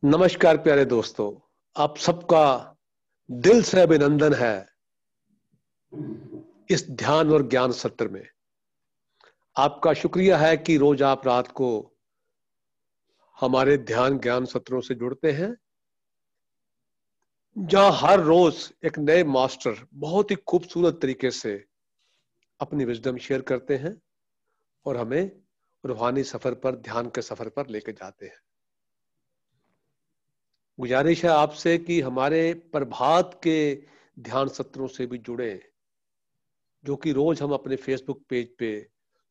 नमस्कार प्यारे दोस्तों, आप सबका दिल से अभिनंदन है इस ध्यान और ज्ञान सत्र में। आपका शुक्रिया है कि रोज आप रात को हमारे ध्यान ज्ञान सत्रों से जुड़ते हैं, जहां हर रोज एक नए मास्टर बहुत ही खूबसूरत तरीके से अपनी विजडम शेयर करते हैं और हमें रूहानी सफर पर, ध्यान के सफर पर लेके जाते हैं। गुजारिश है आपसे कि हमारे प्रभात के ध्यान सत्रों से भी जुड़े, जो कि रोज हम अपने फेसबुक पेज पे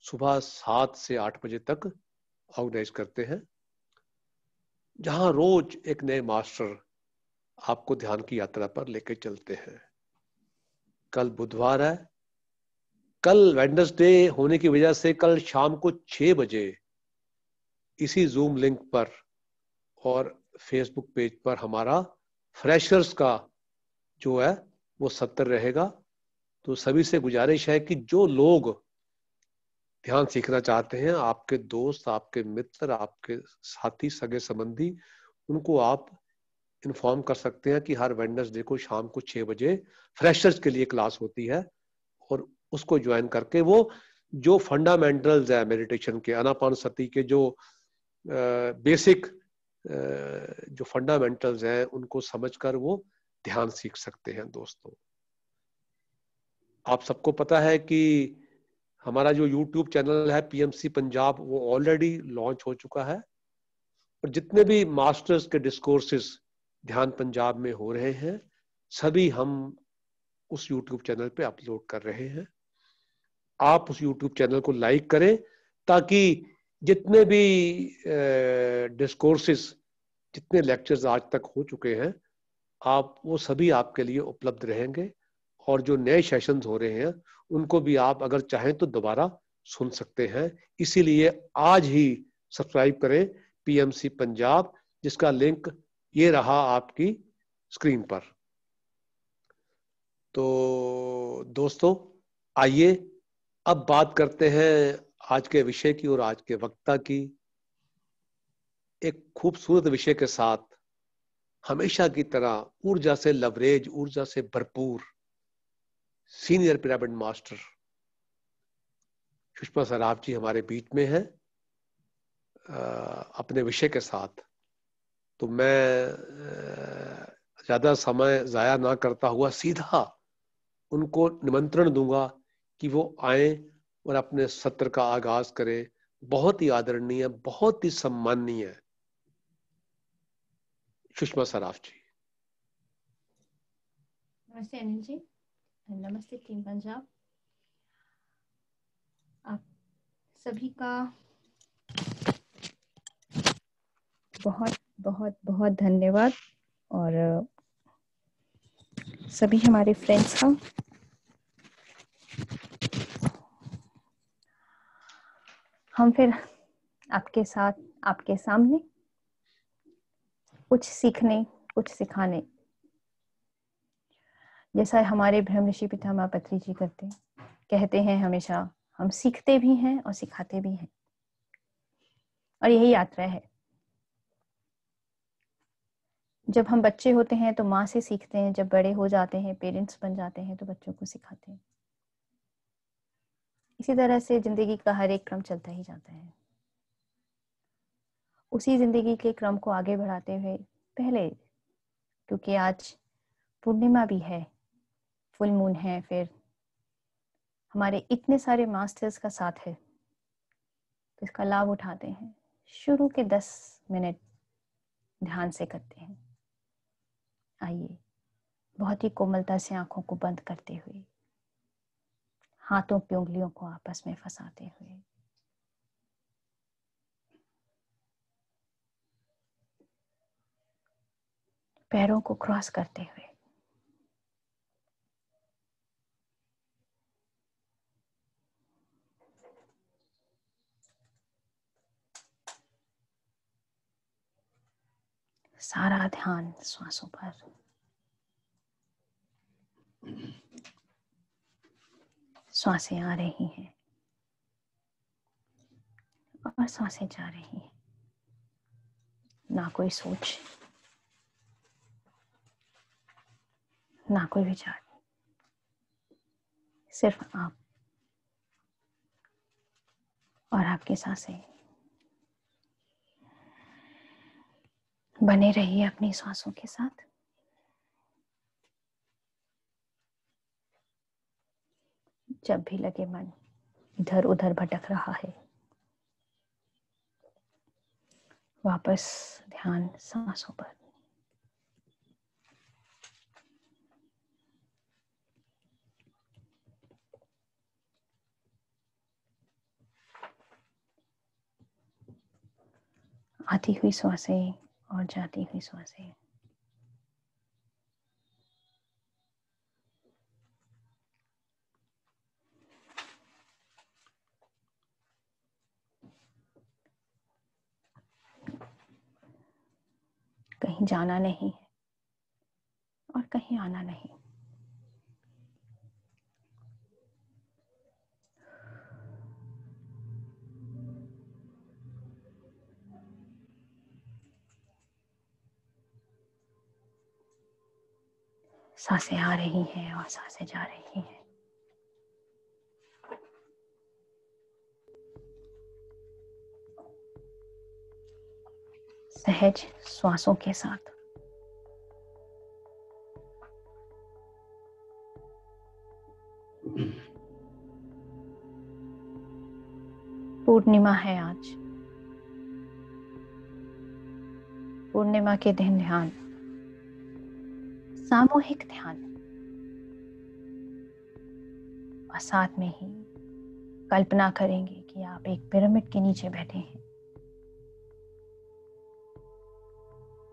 सुबह 7 से 8 बजे तक ऑर्गेनाइज करते हैं, जहां रोज एक नए मास्टर आपको ध्यान की यात्रा पर लेकर चलते हैं। कल बुधवार है, कल वेडनेसडे होने की वजह से कल शाम को 6 बजे इसी जूम लिंक पर और फेसबुक पेज पर हमारा फ्रेशर्स का जो है वो सत्र रहेगा। तो सभी से गुजारिश है कि जो लोग ध्यान सीखना चाहते हैं, आपके दोस्त, आपके मित्र, आपके साथी, सगे संबंधी, उनको आप इन्फॉर्म कर सकते हैं कि हर वेडनेसडे को शाम को 6 बजे फ्रेशर्स के लिए क्लास होती है, और उसको ज्वाइन करके वो जो फंडामेंटल्स है मेडिटेशन के, आनापानसति के जो बेसिक जो फंडामेंटल्स हैं, उनको समझकर वो ध्यान सीख सकते हैं। दोस्तों, आप सबको पता है कि हमारा जो YouTube चैनल है पीएमसी पंजाब, वो ऑलरेडी लॉन्च हो चुका है, और जितने भी मास्टर्स के डिस्कोर्सेस ध्यान पंजाब में हो रहे हैं, सभी हम उस YouTube चैनल पे अपलोड कर रहे हैं। आप उस YouTube चैनल को लाइक करें, ताकि जितने भी डिस्कोर्सेस, जितने लेक्चर्स आज तक हो चुके हैं, आप वो सभी आपके लिए उपलब्ध रहेंगे, और जो नए सेशंस हो रहे हैं उनको भी आप अगर चाहें तो दोबारा सुन सकते हैं। इसीलिए आज ही सब्सक्राइब करें पीएमसी पंजाब, जिसका लिंक ये रहा आपकी स्क्रीन पर। तो दोस्तों, आइए अब बात करते हैं आज के विषय की और आज के वक्ता की। एक खूबसूरत विषय के साथ, हमेशा की तरह ऊर्जा से लवरेज, ऊर्जा से भरपूर senior pyramid master Sushma Saraf ji हमारे बीच में है अपने विषय के साथ। तो मैं ज्यादा समय जाया ना करता हुआ सीधा उनको निमंत्रण दूंगा कि वो आए और अपने सत्र का आगाज करें। बहुत ही आदरणीय, बहुत ही सम्माननीय सुषमा सराफ जी। नमस्ते अनिल जी, नमस्ते टीम पंजाब। आप सभी का बहुत बहुत बहुत धन्यवाद, और सभी हमारे फ्रेंड्स का। हम फिर आपके साथ, आपके सामने कुछ सीखने, कुछ सिखाने, जैसा हमारे ब्रह्म ऋषि पितामह पत्री जी कहते हैं हमेशा, हम सीखते भी हैं और सिखाते भी हैं, और यही यात्रा है। जब हम बच्चे होते हैं तो माँ से सीखते हैं, जब बड़े हो जाते हैं, पेरेंट्स बन जाते हैं, तो बच्चों को सिखाते हैं। इसी तरह से जिंदगी का हर एक क्रम चलता ही जाता है। उसी जिंदगी के क्रम को आगे बढ़ाते हुए, पहले क्योंकि आज पूर्णिमा भी है, फुल मून है, फिर हमारे इतने सारे मास्टर्स का साथ है, तो इसका लाभ उठाते हैं। शुरू के 10 मिनट ध्यान से करते हैं। आइए, बहुत ही कोमलता से आंखों को बंद करते हुए, हाथों की उंगलियों को आपस में फंसाते हुए, पैरों को क्रॉस करते हुए, सारा ध्यान श्वासों पर। श्वासें आ रही हैं और सांसें जा रही हैं। ना कोई सोच, ना कोई विचार, सिर्फ आप और आपकी सांसें। बने रहिए अपनी सांसों के साथ। जब भी लगे मन इधर उधर भटक रहा है, वापस ध्यान सांसों पर। आती हुई सांसें और जाती हुई सांसें। कहीं जाना नहीं है और कहीं आना नहीं। सांसें आ रही हैं और सांसें जा रही हैं। सहज श्वासों के साथ। पूर्णिमा है आज। पूर्णिमा के दिन ध्यान, सामूहिक ध्यान, और साथ में ही कल्पना करेंगे कि आप एक पिरामिड के नीचे बैठे हैं।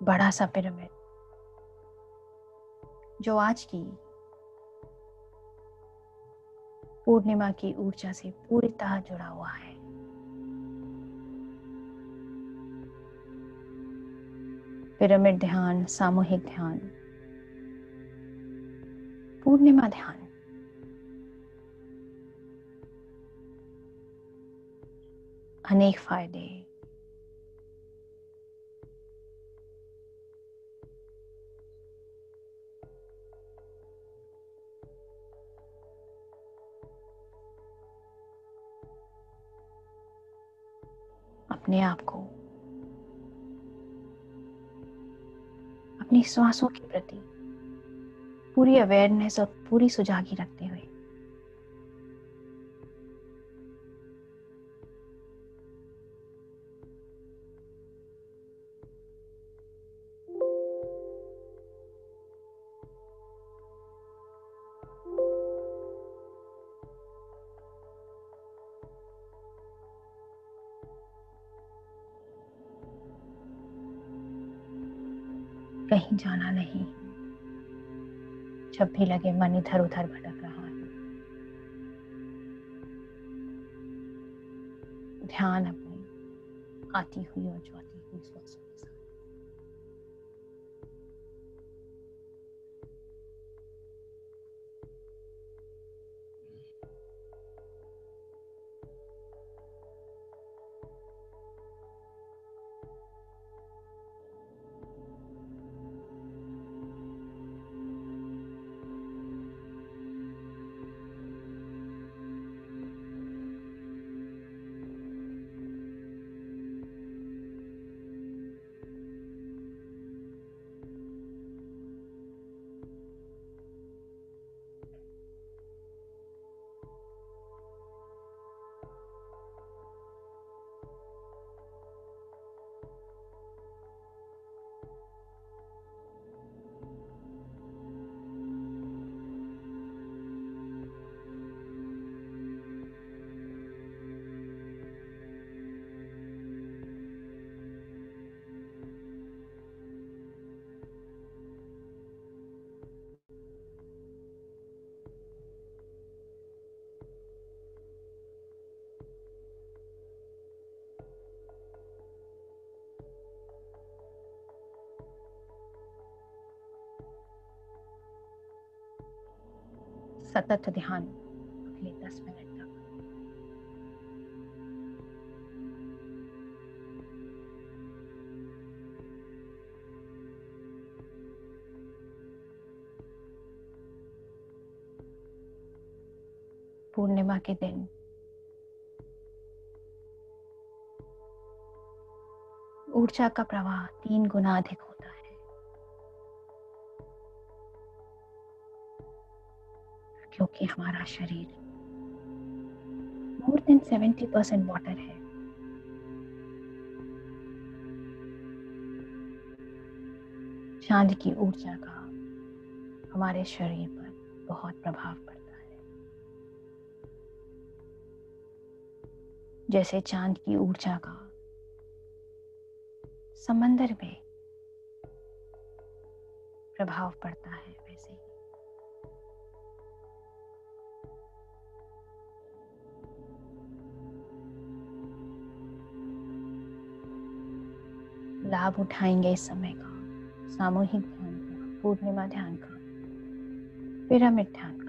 बड़ा सा पिरामिड जो आज की पूर्णिमा की ऊर्जा से पूरी तरह जुड़ा हुआ है। पिरामिड ध्यान, सामूहिक ध्यान, पूर्णिमा ध्यान। अनेक फायदे। अपने आप को अपनी श्वासों के प्रति पूरी अवेयरनेस और पूरी सुजागी रखते हुए कहीं जाना नहीं। जब भी लगे मन इधर उधर भटक रहा है, ध्यान अपनी आती हुई और जाती हुई श्वासों के साथ। सतत ध्यान अगले 10 मिनट तक। पूर्णिमा के दिन ऊर्जा का प्रवाह 3 गुना अधिक होता है, क्योंकि हमारा शरीर मोर देन 70% वाटर है। चांद की ऊर्जा का हमारे शरीर पर बहुत प्रभाव पड़ता है। जैसे चांद की ऊर्जा का समंदर में प्रभाव पड़ता है, वैसे ही लाभ उठाएंगे इस समय का, सामूहिक ध्यान का, पूर्णिमा ध्यान का, पिरामिड ध्यान का।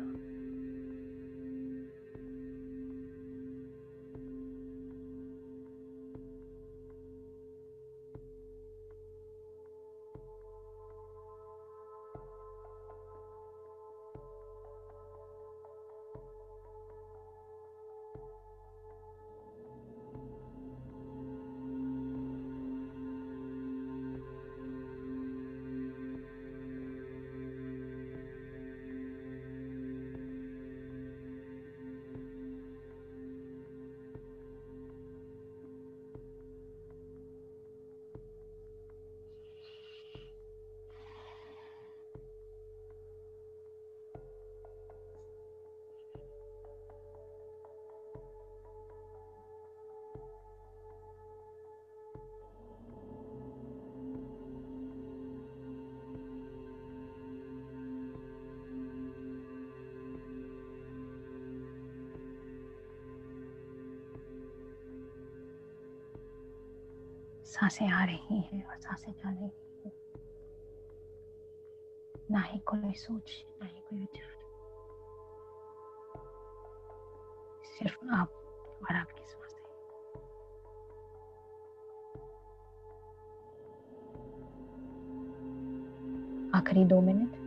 सांसें आ रही हैं और सांसें जा रही हैं, ना ही कोई सोच, ना ही कोई विचार, सिर्फ आप और आपकी सांसें। आखिरी 2 मिनट।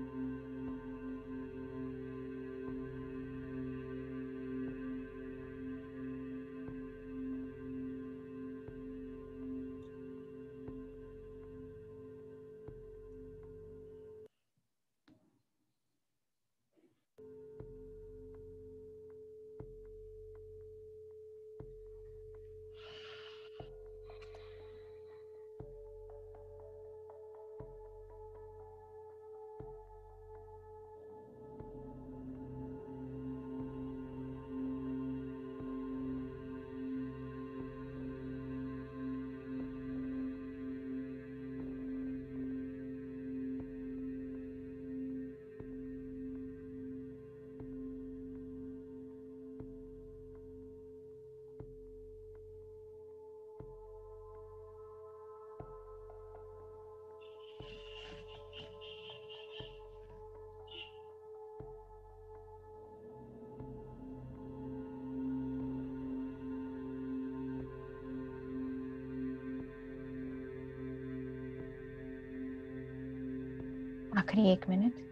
आखिरी 1 minute.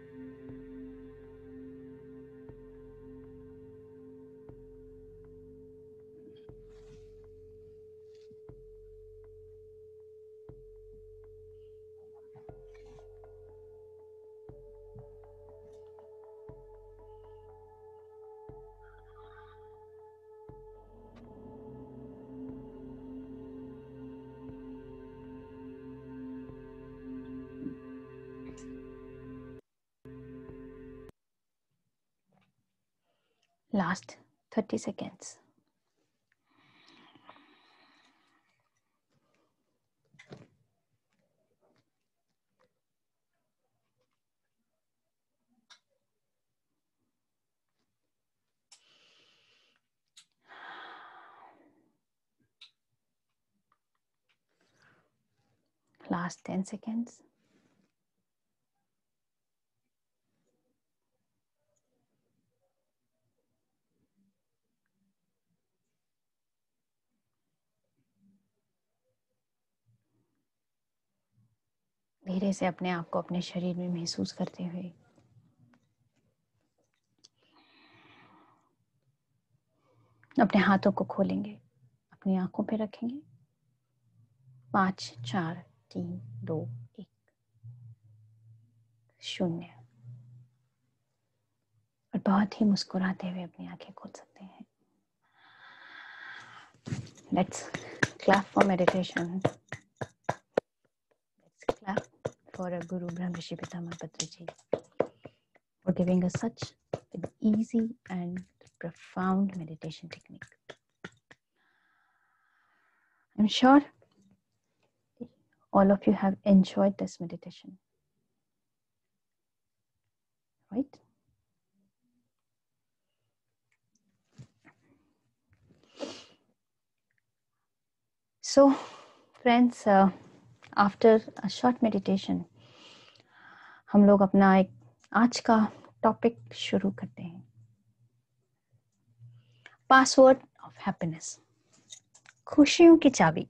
Last 30 seconds. Last 10 seconds. धीरे से अपने आप को अपने शरीर में महसूस करते हुए अपने हाथों को खोलेंगे, अपनी आंखों पे रखेंगे। 5 4 3 2 1 0। और बहुत ही मुस्कुराते हुए अपनी आंखें खोल सकते हैं। Let's clap for meditation. Let's clap for our Guru Brahmrishi Pitama Patriji for giving us such an easy and profound meditation technique. I'm sure all of you have enjoyed this meditation, right? So, friends, after a short meditation, हम लोग अपना एक आज का topic शुरू करते हैं। Password of happiness, खुशियों की चाबी।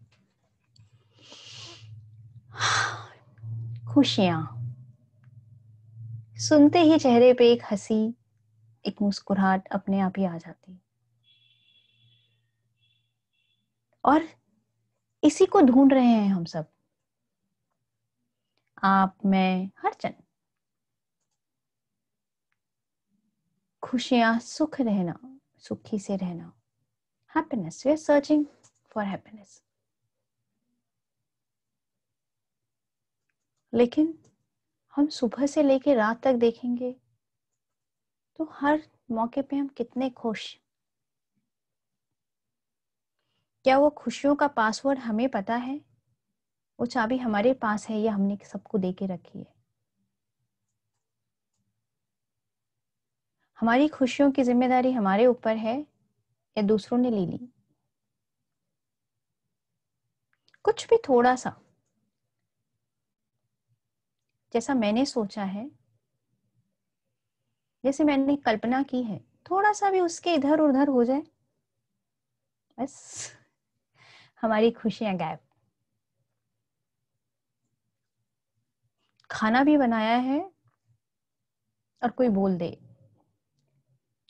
खुशियां, सुनते ही चेहरे पे एक हंसी, एक मुस्कुराहट अपने आप ही आ जाती। और इसी को ढूंढ रहे हैं हम सब, आप, मैं, हर जन। खुशियां, सुख रहना, सुखी से रहना, happiness. We are searching for happiness. लेकिन हम सुबह से लेकर रात तक देखेंगे तो हर मौके पे हम कितने खुश। क्या वो खुशियों का पासवर्ड हमें पता है? वो चाबी हमारे पास है या हमने सबको दे के रखी है? हमारी खुशियों की जिम्मेदारी हमारे ऊपर है या दूसरों ने ले ली? कुछ भी थोड़ा सा, जैसा मैंने सोचा है, जैसे मैंने कल्पना की है, थोड़ा सा भी उसके इधर उधर हो जाए, बस हमारी खुशियां गायब। खाना भी बनाया है और कोई बोल दे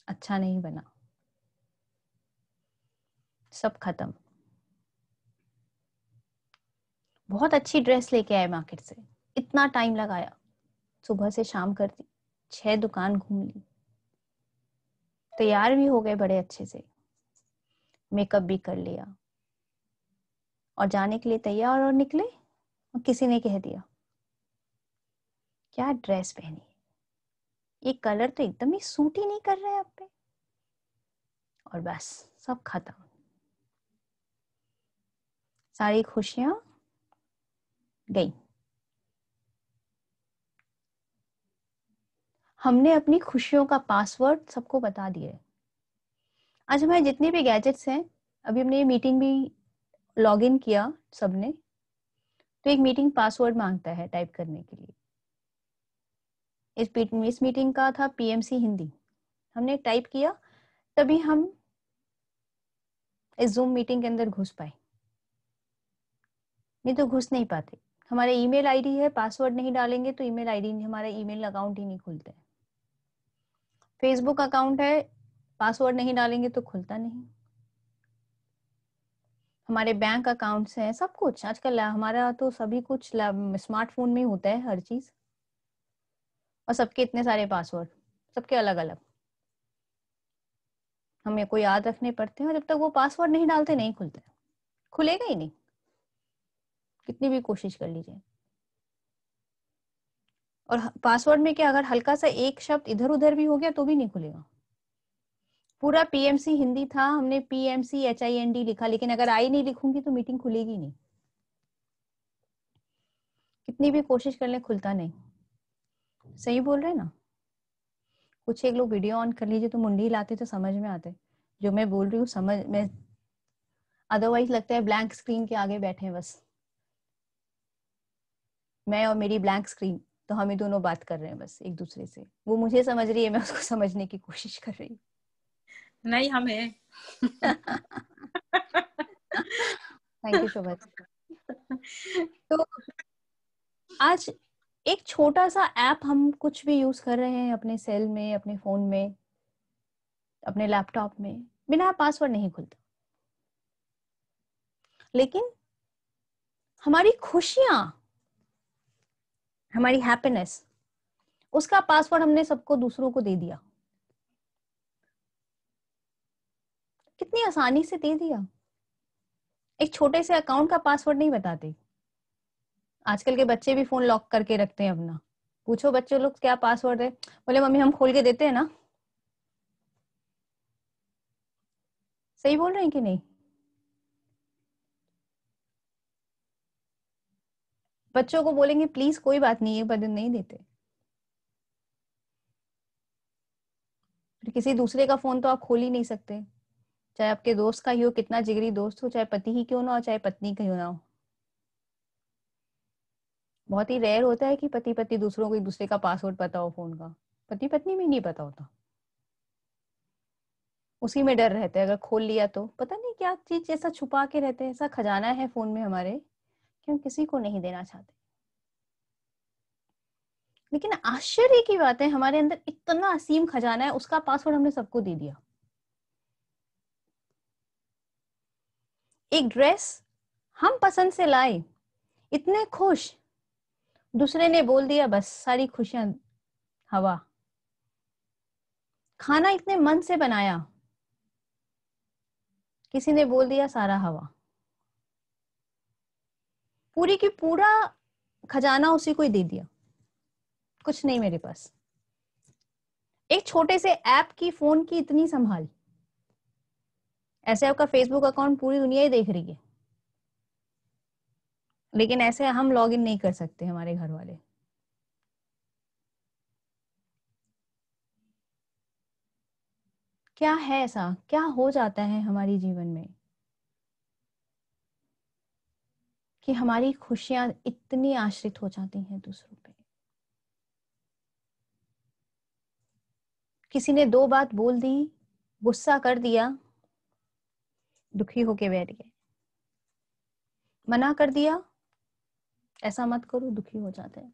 अच्छा नहीं बना, सब खत्म। बहुत अच्छी ड्रेस लेके आए मार्केट से, इतना टाइम लगाया, सुबह से शाम कर दी, 6 दुकान घूम ली, तैयार भी हो गए बड़े अच्छे से, मेकअप भी कर लिया और जाने के लिए तैयार और निकले, और किसी ने कह दिया क्या ड्रेस पहनी है, ये कलर तो एकदम ही सूट ही नहीं कर रहा है आप पे, और बस सब खत्म। सारी खुशियां गई। हमने अपनी खुशियों का पासवर्ड सबको बता दिया। आज हमारे जितने भी गैजेट्स हैं, अभी हमने ये मीटिंग भी लॉग इन किया सबने, तो एक मीटिंग पासवर्ड मांगता है टाइप करने के लिए। इस मीटिंग का था पीएमसी हिंदी, हमने टाइप किया तभी हम इस जूम मीटिंग के अंदर घुस पाए, नहीं तो घुस नहीं पाते। हमारा ईमेल आईडी है, पासवर्ड नहीं डालेंगे तो ईमेल आईडी, हमारा ईमेल अकाउंट ही नहीं खुलता है। फेसबुक अकाउंट है, पासवर्ड नहीं डालेंगे तो खुलता नहीं। हमारे बैंक अकाउंट्स हैं, सब कुछ आजकल हमारा तो सभी कुछ स्मार्टफोन में होता है हर चीज, और सबके इतने सारे पासवर्ड, सबके अलग अलग, हमें को याद रखने पड़ते हैं, और जब तक वो पासवर्ड नहीं डालते नहीं खुलते, खुलेगा ही नहीं, कितनी भी कोशिश कर लीजिए। और पासवर्ड में क्या, अगर हल्का सा एक शब्द इधर उधर भी हो गया तो भी नहीं खुलेगा। पूरा पीएमसी हिंदी था, हमने पीएमसी HIND लिखा, लेकिन अगर आई नहीं लिखूंगी तो मीटिंग खुलेगी नहीं, कितनी भी कोशिश कर ले खुलता नहीं। सही बोल रहे हैं ना? कुछ एक लोग वीडियो ऑन कर लीजिए तो मुंडी हिलाते तो समझ में आते जो मैं बोल रही हूँ, समझ में, अदरवाइज लगता है ब्लैंक स्क्रीन के आगे बैठे हैं बस, मैं और मेरी ब्लैंक स्क्रीन, तो हम ही दोनों बात कर रहे हैं बस एक दूसरे से, वो मुझे समझ रही है, मैं उसको समझने की कोशिश कर रही हूँ। नहीं हम है। थैंक यू शोभा। तो आज एक छोटा सा ऐप हम कुछ भी यूज कर रहे हैं अपने सेल में, अपने फोन में, अपने लैपटॉप में बिना पासवर्ड नहीं खुलता। लेकिन हमारी खुशियां, हमारी हैप्पीनेस, उसका पासवर्ड हमने सबको दूसरों को दे दिया। कितनी आसानी से दे दिया। एक छोटे से अकाउंट का पासवर्ड नहीं बताते। आजकल के बच्चे भी फोन लॉक करके रखते हैं अपना। पूछो बच्चों लोग क्या पासवर्ड है, बोले मम्मी हम खोल के देते हैं ना। सही बोल रहे हैं कि नहीं? बच्चों को बोलेंगे प्लीज कोई बात नहीं, एक बदन नहीं देते। फिर किसी दूसरे का फोन तो आप खोल ही नहीं सकते, चाहे आपके दोस्त का ही हो, कितना जिगरी दोस्त हो, चाहे पति ही क्यों ना हो, चाहे पत्नी क्यों ना हो। बहुत ही रेयर होता है कि पति पत्नी दूसरों को एक दूसरे का पासवर्ड पता हो फोन का। पति पत्नी में नहीं पता होता, उसी में डर रहते हैं। अगर खोल लिया तो पता नहीं क्या चीज ऐसा छुपा के रहते हैं, ऐसा खजाना है फोन में हमारे कि हम किसी को नहीं देना चाहते। लेकिन आश्चर्य की बात है, हमारे अंदर इतना असीम खजाना है, उसका पासवर्ड हमने सबको दे दिया। एक ड्रेस हम पसंद से लाए, इतने खुश, दूसरे ने बोल दिया बस सारी खुशियां हवा। खाना इतने मन से बनाया, किसी ने बोल दिया सारा हवा। पूरी की पूरा खजाना उसी को ही दे दिया, कुछ नहीं मेरे पास। एक छोटे से ऐप की, फोन की इतनी संभाल। ऐसे आपका फेसबुक अकाउंट पूरी दुनिया ही देख रही है, लेकिन ऐसे हम लॉगिन नहीं कर सकते, हमारे घर वाले। क्या है ऐसा, क्या हो जाता है हमारी जीवन में कि हमारी खुशियां इतनी आश्रित हो जाती हैं दूसरों पे। किसी ने दो बात बोल दी, गुस्सा कर दिया, दुखी होके बैठ गए। मना कर दिया ऐसा मत करो, दुखी हो जाते हैं।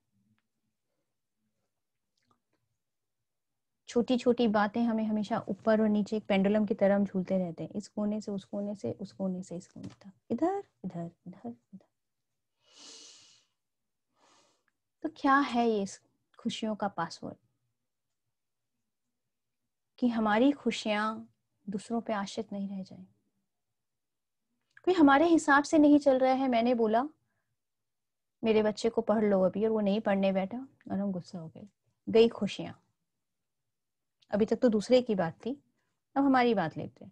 छोटी छोटी बातें हमें हमेशा ऊपर और नीचे एक पेंडुलम की तरह हम झूलते रहते हैं, इस कोने से उस कोने से, उस कोने से इस कोने तक, इधर इधर इधर इधर। तो क्या है ये खुशियों का पासवर्ड कि हमारी खुशियां दूसरों पे आश्रित नहीं रह जाए। कोई हमारे हिसाब से नहीं चल रहा है, मैंने बोला मेरे बच्चे को पढ़ लो अभी, और वो नहीं पढ़ने बैठा और हम गुस्सा हो गए, गई खुशियां। अभी तक तो दूसरे की बात थी, अब हमारी बात लेते हैं।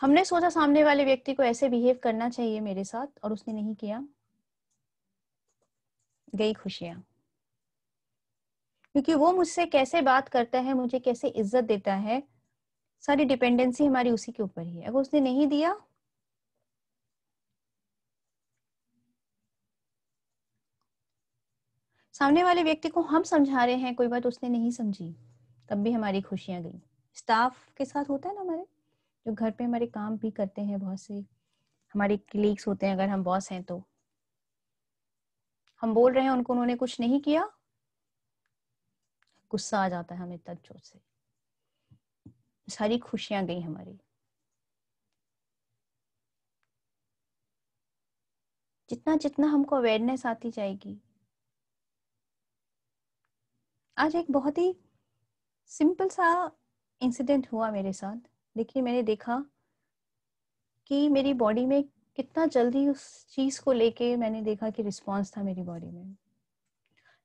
हमने सोचा सामने वाले व्यक्ति को ऐसे बिहेव करना चाहिए मेरे साथ, और उसने नहीं किया, गई खुशियां। क्योंकि वो मुझसे कैसे बात करता है, मुझे कैसे इज्जत देता है, सारी डिपेंडेंसी हमारी उसी के ऊपर ही है। अगर उसने नहीं दिया, सामने वाले व्यक्ति को हम समझा रहे हैं, कोई बात उसने नहीं समझी, तब भी हमारी खुशियां गई। स्टाफ के साथ होता है ना, हमारे जो घर पे हमारे काम भी करते हैं, बहुत से हमारे कलीग्स होते हैं, अगर हम बॉस हैं तो हम बोल रहे हैं उनको, उन्होंने कुछ नहीं किया, गुस्सा आ जाता है हमें तक जोर से, सारी खुशियां गई हमारी। जितना जितना हमको अवेयरनेस आती जाएगी। आज एक बहुत ही सिंपल सा इंसिडेंट हुआ मेरे साथ। देखिए, मैंने देखा कि मेरी बॉडी में कितना जल्दी उस चीज को लेके मैंने देखा कि रिस्पॉन्स था मेरी बॉडी में,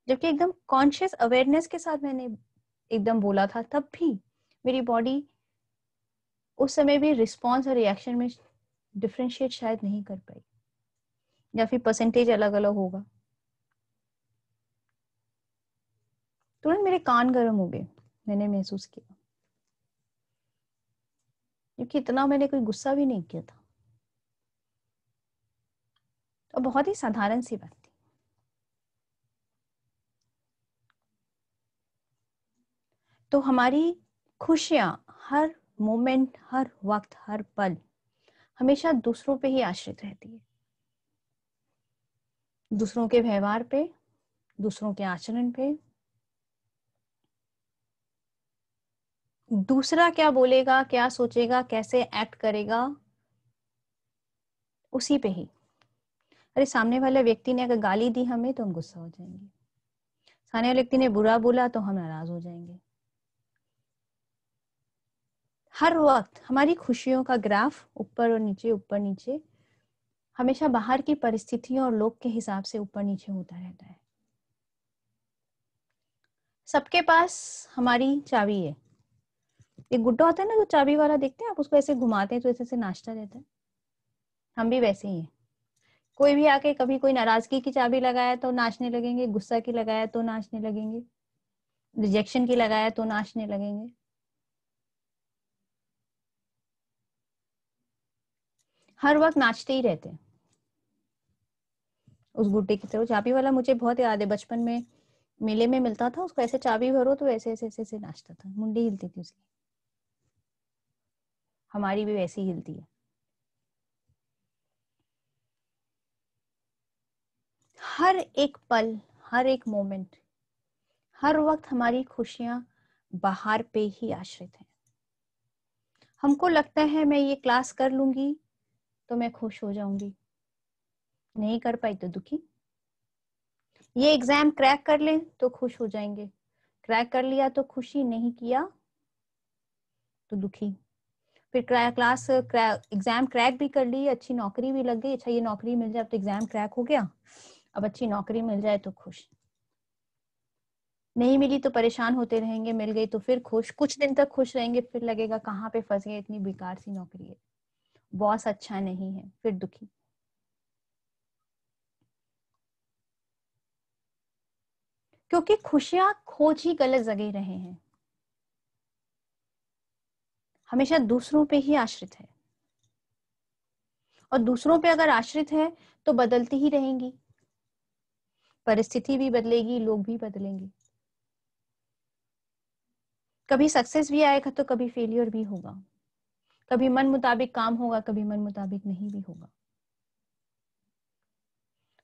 जबकि एकदम कॉन्शियस अवेयरनेस के साथ मैंने एकदम बोला था, तब भी मेरी बॉडी उस समय भी रिस्पॉन्स और रिएक्शन में डिफरेंशिएट शायद नहीं कर पाई, या फिर परसेंटेज अलग अलग होगा। तुरंत मेरे कान गर्म हो गए, मैंने महसूस किया, क्योंकि इतना मैंने कोई गुस्सा भी नहीं किया था। तो बहुत ही साधारण सी बात थी। तो हमारी खुशियां हर मोमेंट, हर वक्त, हर पल हमेशा दूसरों पे ही आश्रित रहती है, दूसरों के व्यवहार पे, दूसरों के आचरण पे, दूसरा क्या बोलेगा, क्या सोचेगा, कैसे एक्ट करेगा, उसी पे ही। अरे सामने वाले व्यक्ति ने अगर गाली दी हमें तो हम गुस्सा हो जाएंगे, सामने वाले व्यक्ति ने बुरा बोला तो हम नाराज हो जाएंगे। हर वक्त हमारी खुशियों का ग्राफ ऊपर और नीचे, ऊपर नीचे, हमेशा बाहर की परिस्थितियों और लोग के हिसाब से ऊपर नीचे होता रहता है। सबके पास हमारी चाबी है। एक गुड्डा होता है ना, जो चाबी वाला, देखते हैं आप उसको ऐसे घुमाते हैं तो ऐसे नाचता रहता है। हम भी वैसे ही हैं। कोई भी आके कभी कोई नाराजगी की चाबी लगाया तो नाचने लगेंगे, गुस्सा की लगाया तो नाचने लगेंगे, रिजेक्शन की लगाया तो नाचने लगेंगे। हर वक्त नाचते ही रहते हैं। उस गुड्डे की तरह चाबी वाला मुझे बहुत याद है, बचपन में मेले में मिलता था, उसको ऐसे चाबी भरो तो ऐसे ऐसे ऐसे ऐसे नाचता था, मुंडी हिलती थी उसकी। हमारी भी वैसी हिलती है। हर एक पल, हर एक मोमेंट, हर वक्त हमारी खुशियां बाहर पे ही आश्रित हैं। हमको लगता है मैं ये क्लास कर लूंगी तो मैं खुश हो जाऊंगी, नहीं कर पाई तो दुखी। ये एग्जाम क्रैक कर ले तो खुश हो जाएंगे, क्रैक कर लिया तो खुशी, नहीं किया तो दुखी। फिर क्लास एग्जाम क्रैक भी कर ली, अच्छी नौकरी भी लग गई, अच्छा ये नौकरी मिल जाए, अब तो एग्जाम क्रैक हो गया, अब अच्छी नौकरी मिल जाए तो खुश। नहीं मिली तो परेशान होते रहेंगे, मिल गई तो फिर खुश, कुछ दिन तक खुश रहेंगे, फिर लगेगा कहाँ पे फंस गए, इतनी बेकार सी नौकरी है, बॉस अच्छा नहीं है, फिर दुखी। क्योंकि खुशियां खोज ही गलत जगह रहे हैं, हमेशा दूसरों पे ही आश्रित है। और दूसरों पे अगर आश्रित है तो बदलती ही रहेंगी, परिस्थिति भी बदलेगी, लोग भी बदलेंगे। कभी सक्सेस भी आएगा तो कभी फेलियर भी होगा, कभी मन मुताबिक काम होगा, कभी मन मुताबिक नहीं भी होगा।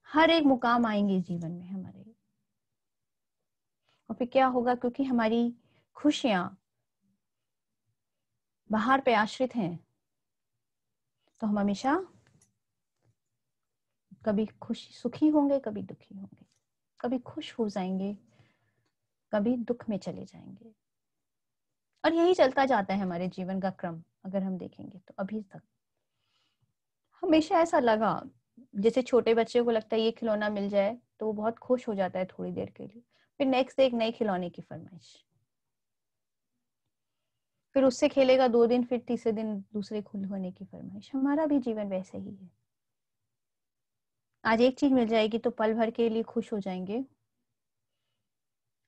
हर एक मुकाम आएंगे जीवन में हमारे, और फिर क्या होगा, क्योंकि हमारी खुशियां बाहर पे आश्रित हैं तो हम हमेशा कभी खुशी सुखी होंगे, कभी दुखी होंगे, कभी खुश हो जाएंगे, कभी दुख में चले जाएंगे। और यही चलता जाता है हमारे जीवन का क्रम। अगर हम देखेंगे तो अभी तक हमेशा ऐसा लगा, जैसे छोटे बच्चे को लगता है ये खिलौना मिल जाए तो वो बहुत खुश हो जाता है थोड़ी देर के लिए, फिर नेक्स्ट डे एक नए खिलौने की फरमाइश, फिर उससे खेलेगा 2 दिन, फिर तीसरे दिन दूसरे खिलौने की फरमाइश। हमारा भी जीवन वैसे ही है। आज एक चीज मिल जाएगी तो पल भर के लिए खुश हो जाएंगे,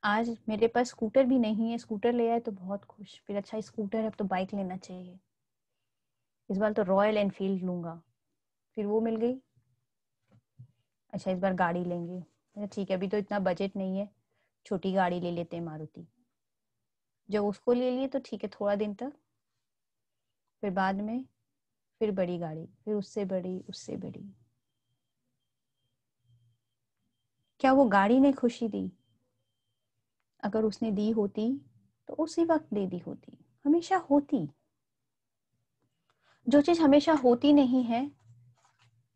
आज मेरे पास स्कूटर भी नहीं है, स्कूटर ले आए तो बहुत खुश, फिर अच्छा स्कूटर है अब तो बाइक लेना चाहिए, इस बार तो रॉयल एनफील्ड लूंगा, फिर वो मिल गई, अच्छा इस बार गाड़ी लेंगे, अच्छा ठीक है अभी तो इतना बजट नहीं है, छोटी गाड़ी ले लेते हैं मारुति। जब उसको ले लिए तो ठीक है थोड़ा दिन तक, फिर बाद में फिर बड़ी गाड़ी, फिर उससे बड़ी, उससे बड़ी। क्या वो गाड़ी ने खुशी दी? अगर उसने दी होती तो उसी वक्त दे दी होती, हमेशा होती। जो चीज हमेशा होती नहीं है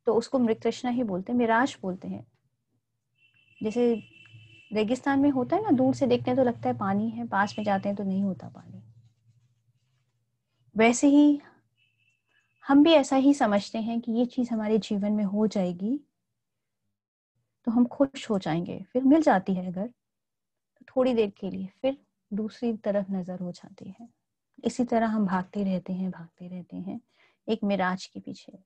तो उसको मृत तृष्णा ही बोलते हैं, मिराज बोलते हैं। जैसे रेगिस्तान में होता है ना, दूर से देखते हैं तो लगता है पानी है, पास में जाते हैं तो नहीं होता पानी। वैसे ही हम भी ऐसा ही समझते हैं कि ये चीज हमारे जीवन में हो जाएगी तो हम खुश हो जाएंगे, फिर मिल जाती है अगर तो थोड़ी देर के लिए, फिर दूसरी तरफ नजर हो जाती है। इसी तरह हम भागते रहते हैं, भागते रहते हैं एक मिराज के पीछे।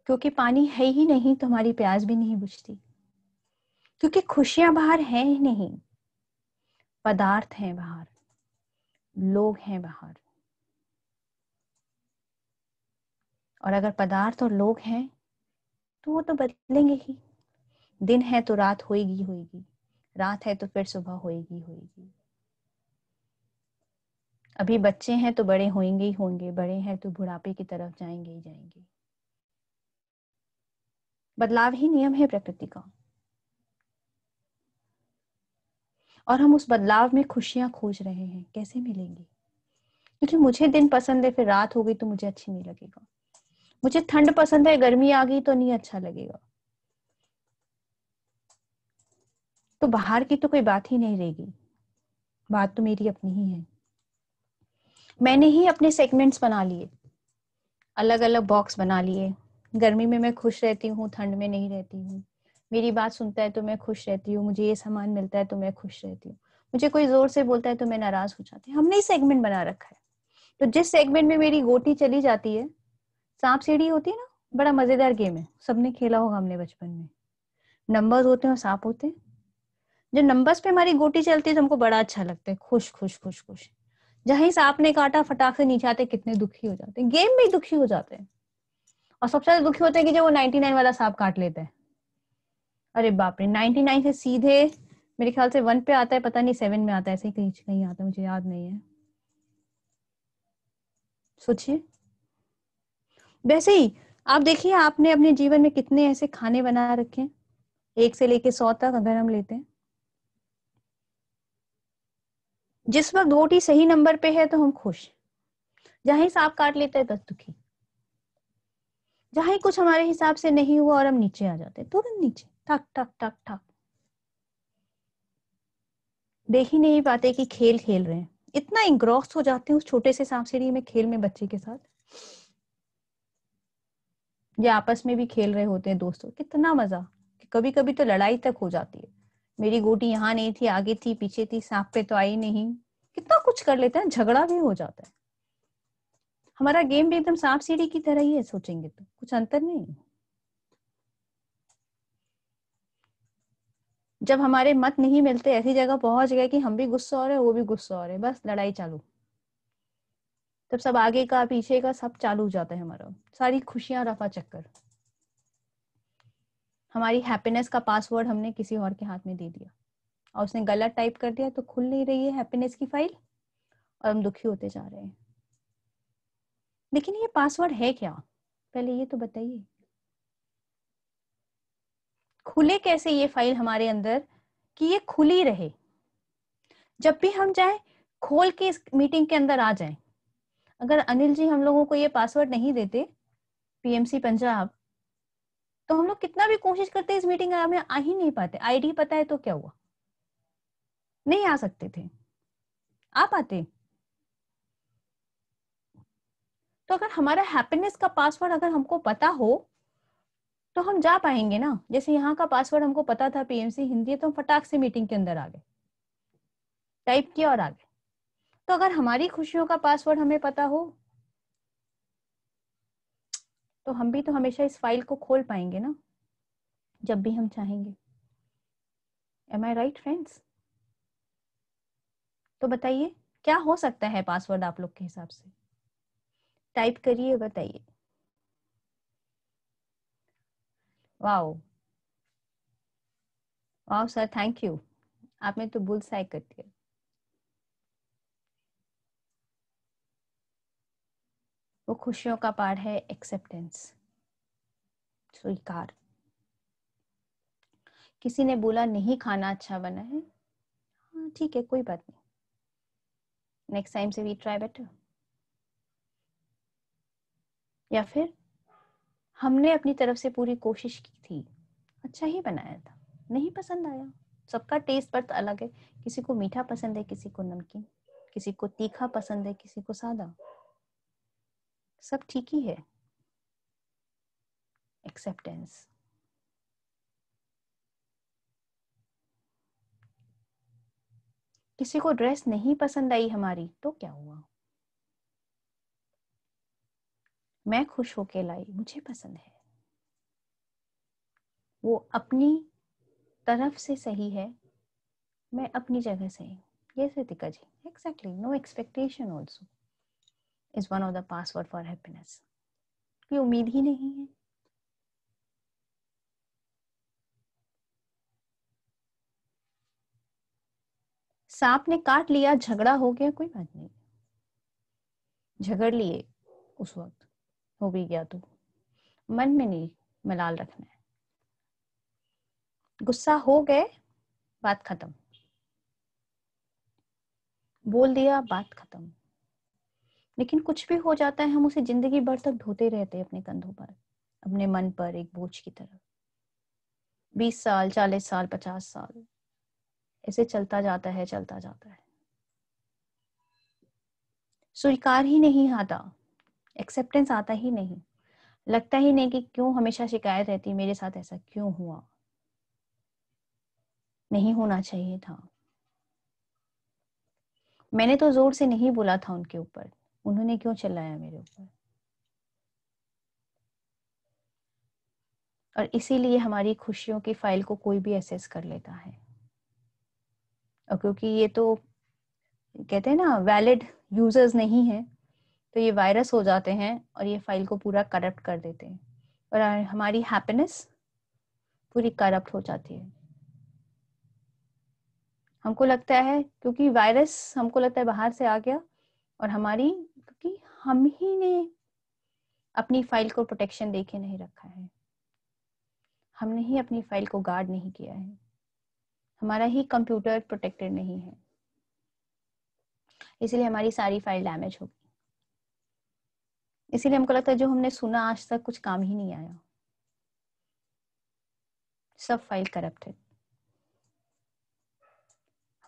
क्योंकि पानी है ही नहीं तो हमारी प्यास भी नहीं बुझती, क्योंकि खुशियां बाहर हैं ही नहीं, पदार्थ हैं बाहर, लोग हैं बाहर। और अगर पदार्थ और लोग हैं तो वो तो बदलेंगे ही, दिन है तो रात होएगी होएगी, रात है तो फिर सुबह होएगी होएगी। अभी बच्चे हैं तो बड़े होंगे ही होंगे, बड़े हैं तो बुढ़ापे की तरफ जाएंगे ही जाएंगे। बदलाव ही नियम है प्रकृति का। और हम उस बदलाव में खुशियां खोज रहे हैं, कैसे मिलेंगी? क्योंकि मुझे दिन पसंद है, फिर रात हो गई तो मुझे अच्छी नहीं लगेगा। मुझे ठंड पसंद है, गर्मी आ गई तो नहीं अच्छा लगेगा। तो बाहर की तो कोई बात ही नहीं रहेगी, बात तो मेरी अपनी ही है। मैंने ही अपने सेगमेंट्स बना लिए, अलग अलग बॉक्स बना लिए। गर्मी में मैं खुश रहती हूँ, ठंड में नहीं रहती हूँ। मेरी बात सुनता है तो मैं खुश रहती हूँ, मुझे ये सामान मिलता है तो मैं खुश रहती हूँ, मुझे कोई जोर से बोलता है तो मैं नाराज हो जाती हूँ। हमने ही सेगमेंट बना रखा है। तो जिस सेगमेंट में मेरी गोटी चली जाती है, सांप सीढ़ी होती है ना, बड़ा मजेदार गेम है, सबने खेला होगा हमने बचपन में। नंबर्स होते हैं और सांप होते हैं। जो नंबर्स पे हमारी गोटी चलती है तो हमको बड़ा अच्छा लगता है, खुश खुश खुश खुश। जहां ही सांप ने काटा, फटाक से नीचे आते, कितने दुखी हो जाते हैं, गेम में ही दुखी हो जाते हैं। और सबसे ज्यादा दुखी होते हैं कि जब वो 99 वाला सांप काट लेता है। अरे बाप रे, 99 से सीधे मेरे ख्याल से 1 पे आता है, पता नहीं 7 में आता है, ऐसे ही कहीं कहीं आता है, मुझे याद नहीं है। सोचिए। वैसे ही आप देखिए, आपने अपने जीवन में कितने ऐसे खाने बना रखे हैं, 1 से लेके 100 तक अगर हम लेते हैं। जिस वक्त गोटी सही नंबर पे है तो हम खुश, जहां ही सांप काट लेता है बस दुखी। जहां ही कुछ हमारे हिसाब से नहीं हुआ और हम नीचे आ जाते हैं, तुरंत नीचे, ठक ठक ठक ठक। देख ही नहीं पाते कि खेल खेल रहे हैं, इतना इंग्रॉस हो जाते हैं उस छोटे से सांप सीढ़ी में, खेल में बच्चे के साथ, या आपस में भी खेल रहे होते हैं दोस्तों। कितना मजा, कभी कभी तो लड़ाई तक हो जाती है। मेरी गोटी यहाँ नहीं थी, आगे थी, पीछे थी, सांप पे तो आई नहीं। कितना कुछ कर लेते हैं, झगड़ा भी हो जाता है। हमारा गेम भी एकदम सांप सीढ़ी की तरह ही है, सोचेंगे तो कुछ अंतर नहीं। जब हमारे मत नहीं मिलते, ऐसी जगह पहुंच गए कि हम भी गुस्सा हो रहे हैं, वो भी गुस्सा हो रहे हैं, बस लड़ाई चालू। तब सब आगे का पीछे का सब चालू हो जाता है, हमारा सारी खुशियां रफा चक्कर। हमारी हैप्पीनेस का पासवर्ड हमने किसी और के हाथ में दे दिया और उसने गलत टाइप कर दिया, तो खुल नहीं रही है हैप्पीनेस की फाइल और हम दुखी होते जा रहे हैं। लेकिन ये पासवर्ड है क्या, पहले ये तो बताइए। खुले कैसे ये फाइल हमारे अंदर, कि ये खुली रहे, जब भी हम जाए खोल के इस मीटिंग के अंदर आ जाए। अगर अनिल जी हम लोगों को ये पासवर्ड नहीं देते, पीएमसी पंजाब, तो हम लोग कितना भी कोशिश करते इस मीटिंग में आ ही नहीं पाते। आईडी पता है तो क्या हुआ, नहीं आ सकते थे, आ पाते। तो अगर हमारा हैप्पीनेस का पासवर्ड अगर हमको पता हो तो हम जा पाएंगे ना। जैसे यहाँ का पासवर्ड हमको पता था पीएमसी हिंदी, तो हम फटाक से मीटिंग के अंदर आ गए, टाइप किया और आ गए। तो अगर हमारी खुशियों का पासवर्ड हमें पता हो तो हम भी तो हमेशा इस फाइल को खोल पाएंगे ना, जब भी हम चाहेंगे। एम आई राइट फ्रेंड्स? तो बताइए क्या हो सकता है पासवर्ड आप लोग के हिसाब से, टाइप करिए, बताइए। Wow wow sir, thank you, आपने तो बुलसाई कर दिया। वो खुशियों का पार्ट है एक्सेप्टेंस, स्वीकार। किसी ने बोला नहीं खाना अच्छा बना है, हाँ ठीक है, कोई बात नहीं, नेक्स्ट टाइम से वी ट्राई बेटर। या फिर हमने अपनी तरफ से पूरी कोशिश की थी, अच्छा ही बनाया था, नहीं पसंद आया। सबका टेस्ट बट अलग है, किसी को मीठा पसंद है, किसी को नमकीन, किसी को तीखा पसंद है, किसी को सादा, सब ठीक ही है। एक्सेप्टेंस। किसी को ड्रेस नहीं पसंद आई हमारी, तो क्या हुआ, मैं खुश होके लाई, मुझे पसंद है, वो अपनी तरफ से सही है, मैं अपनी जगह सही हूँ। Yes Ritika ji, exactly, no expectation also is one of the password for happiness. कोई उम्मीद ही नहीं है। सांप ने काट लिया, झगड़ा हो गया, कोई बात नहीं, झगड़ लिए उस वक्त, हो भी गया तो मन में नहीं मलाल रखना है। गुस्सा हो गए, बात खत्म। बोल दिया, बात खत्म। लेकिन कुछ भी हो जाता है, हम उसे जिंदगी भर तक ढोते रहते हैं अपने कंधों पर, अपने मन पर एक बोझ की तरह। 20 साल, 40 साल, 50 साल ऐसे चलता जाता है, चलता जाता है। स्वीकार ही नहीं आता, एक्सेप्टेंस आता ही नहीं। लगता ही नहीं कि क्यों हमेशा शिकायत रहती, मेरे साथ ऐसा क्यों हुआ, नहीं होना चाहिए था। मैंने तो जोर से नहीं बोला था उनके ऊपर, उन्होंने क्यों चिल्लाया मेरे ऊपर। और इसीलिए हमारी खुशियों की फाइल को कोई भी एसेस कर लेता है। और क्योंकि ये तो कहते हैं ना, वैलिड यूजर्स नहीं है, तो ये वायरस हो जाते हैं और ये फाइल को पूरा करप्ट कर देते हैं, और हमारी हैप्पीनेस पूरी करप्ट हो जाती है। हमको लगता है क्योंकि वायरस हमको लगता है बाहर से आ गया, और हमारी, क्योंकि हम ही ने अपनी फाइल को प्रोटेक्शन दे के नहीं रखा है, हमने ही अपनी फाइल को गार्ड नहीं किया है, हमारा ही कंप्यूटर प्रोटेक्टेड नहीं है, इसीलिए हमारी सारी फाइल डैमेज हो गई। इसीलिए हमको लगता है जो हमने सुना आज तक कुछ काम ही नहीं आया, सब फाइल करप्ट है।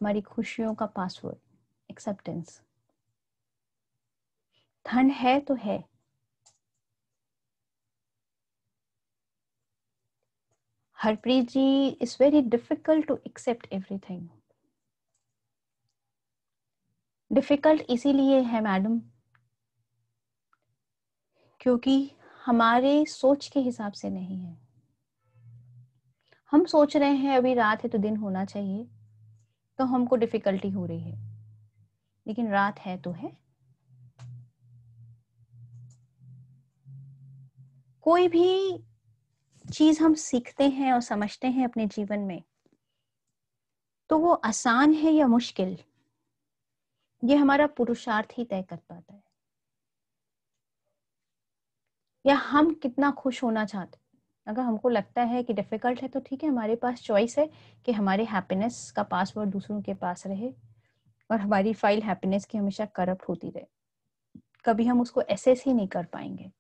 हमारी खुशियों का पासवर्ड एक्सेप्टेंस, धन है तो है, Harpreet ji, it's very difficult to accept everything. Difficult इसीलिए है मैडम, क्योंकि हमारे सोच के हिसाब से नहीं है। हम सोच रहे हैं अभी रात है तो दिन होना चाहिए, तो हमको डिफिकल्टी हो रही है, लेकिन रात है तो है। कोई भी चीज हम सीखते हैं और समझते हैं अपने जीवन में, तो वो आसान है या मुश्किल, ये हमारा पुरुषार्थ ही तय कर पाता है, या हम कितना खुश होना चाहते हैं। अगर हमको लगता है कि डिफिकल्ट है तो ठीक है, हमारे पास चॉइस है कि हमारे हैप्पीनेस का पासवर्ड दूसरों के पास रहे और हमारी फाइल हैप्पीनेस की हमेशा करप्ट होती रहे। कभी हम उसको एसेस ही नहीं कर पाएंगे,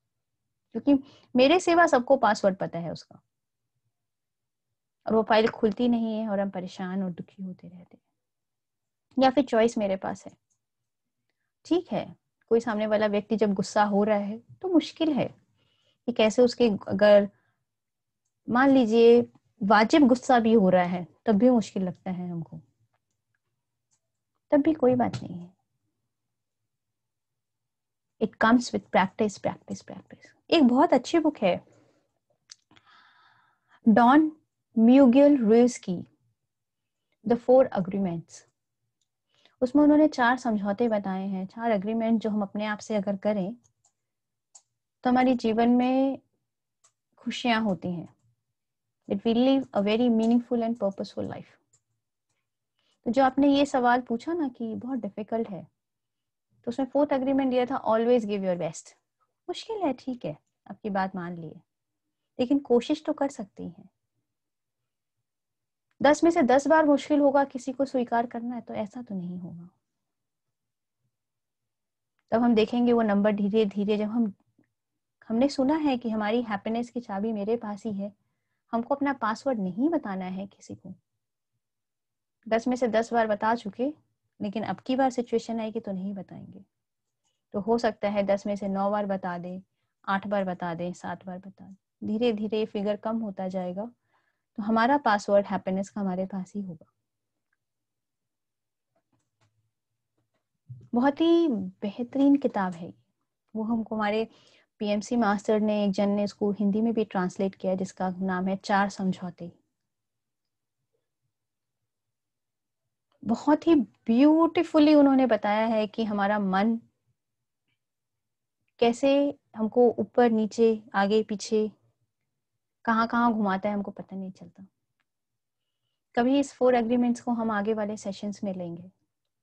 क्योंकि मेरे सिवा सबको पासवर्ड पता है उसका, और वो फाइल खुलती नहीं है और हम परेशान और दुखी होते रहते हैं। या फिर चॉइस मेरे पास है, ठीक है, कोई सामने वाला व्यक्ति जब गुस्सा हो रहा है तो मुश्किल है कि कैसे उसके, अगर मान लीजिए वाजिब गुस्सा भी हो रहा है तब भी मुश्किल लगता है हमको, तब भी कोई बात नहीं है। It comes with practice, practice, practice. एक बहुत अच्छी बुक है डॉन म्यूगियल रुइज की, द 4 अग्रीमेंट्स। उसमें उन्होंने 4 समझौते बताए हैं, 4 अग्रीमेंट जो हम अपने आप से अगर करें तो हमारे जीवन में खुशियां होती हैं। It will live a very meaningful and purposeful life. तो जो आपने ये सवाल पूछा ना कि बहुत डिफिकल्ट है, तो उसमें 4th अग्रीमेंट दिया था, ऑलवेज गिव योर बेस्ट। मुश्किल है, ठीक है, आपकी बात मान लिए, लेकिन कोशिश तो कर सकती हैं। 10 में से 10 बार मुश्किल होगा किसी को स्वीकार करना है, तो ऐसा तो नहीं होगा। तब हम देखेंगे वो नंबर धीरे धीरे, जब हमने सुना है कि हमारी हैप्पीनेस की चाबी मेरे पास ही है, हमको अपना पासवर्ड नहीं बताना है किसी को। 10 में से 10 बार बता चुके, लेकिन अब की बार सिचुएशन आएगी तो नहीं बताएंगे। तो हो सकता है 10 में से 9 बार बता दें, 8 बार बता दें, 7 बार बता दें, धीरे धीरे फिगर कम होता जाएगा, तो हमारा पासवर्ड हैप्पीनेस का हमारे पास ही होगा। बहुत ही बेहतरीन किताब है, वो हमको हमारे पीएमसी मास्टर ने, एक जन ने इसको हिंदी में भी ट्रांसलेट किया, जिसका नाम है 4 समझौते। बहुत ही ब्यूटीफुली उन्होंने बताया है कि हमारा मन कैसे हमको ऊपर नीचे आगे पीछे कहाँ कहाँ घुमाता है, हमको पता नहीं चलता। कभी इस 4 एग्रीमेंट्स को हम आगे वाले सेशंस में लेंगे,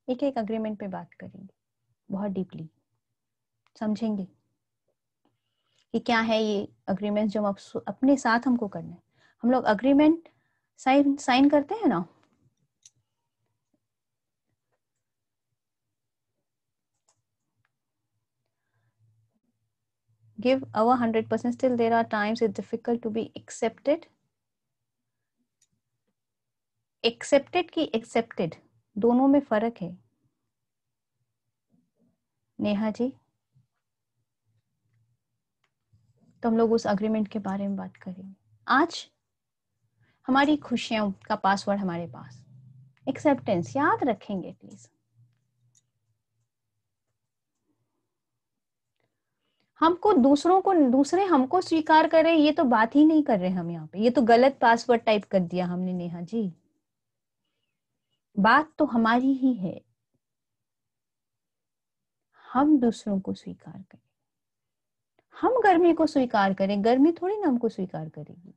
एक एक एग्रीमेंट पे बात करेंगे, बहुत डीपली समझेंगे कि क्या है ये अग्रीमेंट जो हम अपने साथ हमको करना है। हम लोग अग्रीमेंट साइन करते हैं ना, give our 100%, still there are times it's difficult to be accepted. Accepted की accepted दोनों में फर्क है। नेहा जी, तो हम लोग उस अग्रीमेंट के बारे में बात करेंगे। आज हमारी खुशियों का पासवर्ड हमारे पास, एक्सेप्टेंस याद रखेंगे प्लीज। हमको दूसरे हमको स्वीकार करें, ये तो बात ही नहीं कर रहे हम यहाँ पे। ये तो गलत पासवर्ड टाइप कर दिया हमने नेहा जी। बात तो हमारी ही है, हम दूसरों को स्वीकार करें। हम गर्मी को स्वीकार करें, गर्मी थोड़ी ना हमको स्वीकार करेगी।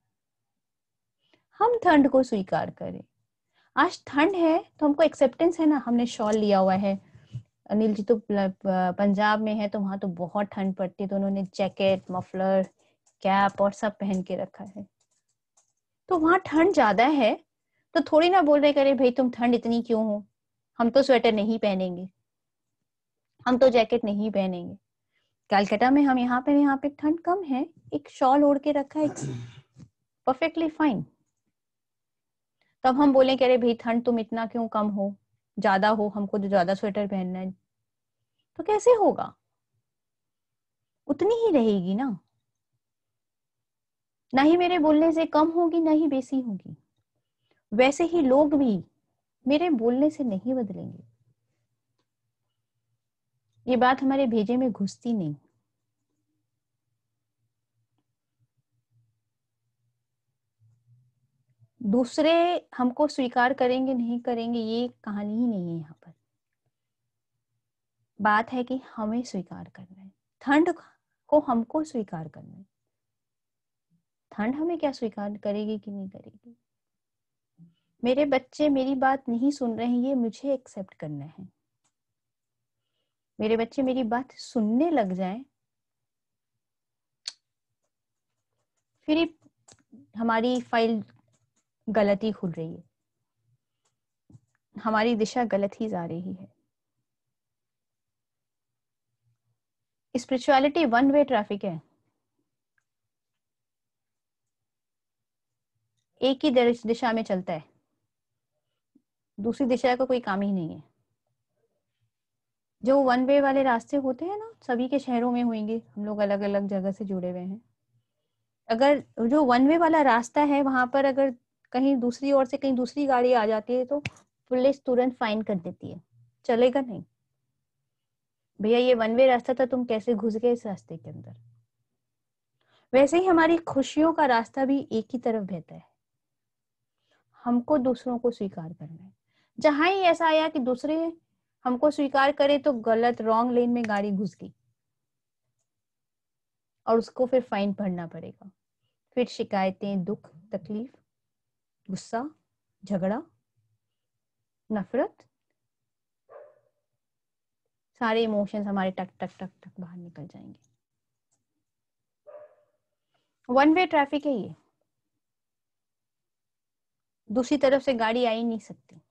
हम ठंड को स्वीकार करें। आज ठंड है तो हमको एक्सेप्टेंस है ना, हमने शॉल लिया हुआ है। अनिल जी तो पंजाब में है तो वहां तो बहुत ठंड पड़ती है, तो उन्होंने जैकेट, मफलर, कैप और सब पहन के रखा है। तो वहां ठंड ज्यादा है तो थोड़ी ना बोल रहे करे भाई तुम ठंड इतनी क्यों हो, हम तो स्वेटर नहीं पहनेंगे, हम तो जैकेट नहीं पहनेंगे। कलकत्ता में हम यहाँ पे ठंड कम है, एक शॉल ओढ़ के रखा है, परफेक्टली फाइन। तब हम बोले कि अरे भाई ठंड तुम इतना क्यों कम हो, ज्यादा हो, हमको तो ज्यादा स्वेटर पहनना है, तो कैसे होगा? उतनी ही रहेगी ना, ना ही मेरे बोलने से कम होगी ना ही बेसी होगी। वैसे ही लोग भी मेरे बोलने से नहीं बदलेंगे। ये बात हमारे भेजे में घुसती नहीं। दूसरे हमको स्वीकार करेंगे नहीं करेंगे ये कहानी ही नहीं है यहाँ पर। बात है कि हमें स्वीकार करना है, ठंड को हमको स्वीकार करना है। ठंड हमें क्या स्वीकार करेगी कि नहीं करेगी? मेरे बच्चे मेरी बात नहीं सुन रहे हैं, ये मुझे एक्सेप्ट करना है। मेरे बच्चे मेरी बात सुनने लग जाएं, फिर हमारी फाइल गलत ही खुल रही है, हमारी दिशा गलत ही जा रही है। स्पिरिचुअलिटी वन वे ट्रैफिक है, एक ही दिशा में चलता है, दूसरी दिशा का कोई काम ही नहीं है। जो वन वे वाले रास्ते होते हैं ना, सभी के शहरों में होंगे, हम लोग अलग अलग जगह से जुड़े हुए हैं। अगर जो वन वे वाला रास्ता है वहां पर अगर कहीं दूसरी ओर से कहीं दूसरी गाड़ी आ जाती है तो पुलिस तुरंत फाइन कर देती है, चलेगा नहीं। भैया ये वन वे रास्ता था, तुम कैसे घुस गए इस रास्ते के अंदर? वैसे ही हमारी खुशियों का रास्ता भी एक ही तरफ बहता है, हमको दूसरों को स्वीकार करना है। जहां ही ऐसा आया कि दूसरे हमको स्वीकार करे तो गलत रॉन्ग लेन में गाड़ी घुस गई और उसको फिर फाइन भरना पड़ेगा, फिर शिकायतें, दुख, तकलीफ, गुस्सा, झगड़ा, नफरत, सारे इमोशंस हमारे टक टक टक टक बाहर निकल जाएंगे। वन वे ट्रैफिक है ये, दूसरी तरफ से गाड़ी आ ही नहीं सकती।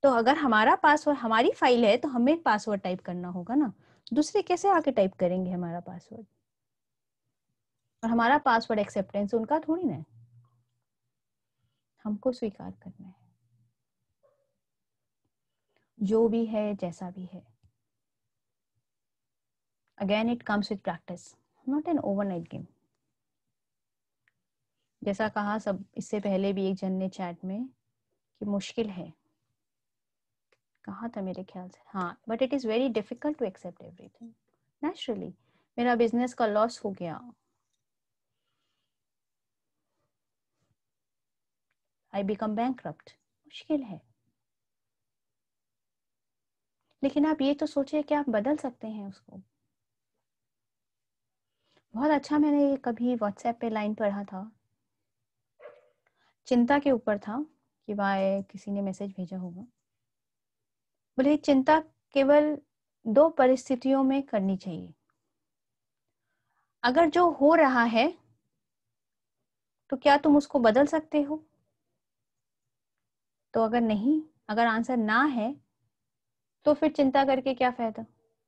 तो अगर हमारा पासवर्ड हमारी फाइल है तो हमें पासवर्ड टाइप करना होगा ना, दूसरे कैसे आके टाइप करेंगे हमारा पासवर्ड? और हमारा पासवर्ड एक्सेप्टेंस उनका थोड़ी ना है, हमको स्वीकार करना है जो भी है जैसा भी है। Again it comes with practice, not an overnight game. जैसा कहा सब इससे पहले भी एक जन ने चैट में कि मुश्किल है, कहा था मेरे ख्याल से, हाँ, but it is very difficult to accept everything naturally. मेरा बिजनेस का लॉस हो गया, आई बिकम बैंकरप्ट, मुश्किल है। लेकिन आप ये तो सोचिए कि आप बदल सकते हैं उसको। बहुत अच्छा, मैंने ये कभी व्हाट्सएप पे लाइन पढ़ा था, चिंता के ऊपर था कि वाह किसी ने मैसेज भेजा होगा। बोले चिंता केवल 2 परिस्थितियों में करनी चाहिए, अगर जो हो रहा है तो क्या तुम उसको बदल सकते हो? तो अगर नहीं, अगर आंसर ना है तो फिर चिंता करके क्या फायदा?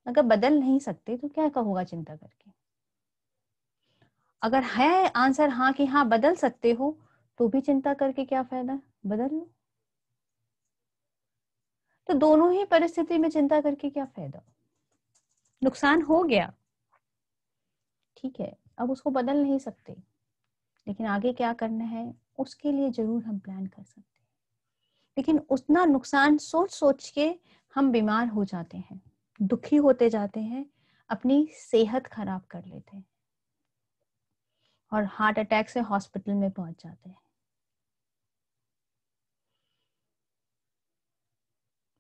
अगर बदल नहीं सकते तो क्या होगा चिंता करके? अगर है आंसर हाँ कि हाँ बदल सकते हो, तो भी चिंता करके क्या फायदा, बदल लो। तो दोनों ही परिस्थिति में चिंता करके क्या फायदा? नुकसान हो गया, ठीक है, अब उसको बदल नहीं सकते, लेकिन आगे क्या करना है उसके लिए जरूर हम प्लान कर सकते हैं। लेकिन उतना नुकसान सोच सोच के हम बीमार हो जाते हैं, दुखी होते जाते हैं, अपनी सेहत खराब कर लेते हैं और हार्ट अटैक से हॉस्पिटल में पहुंच जाते हैं।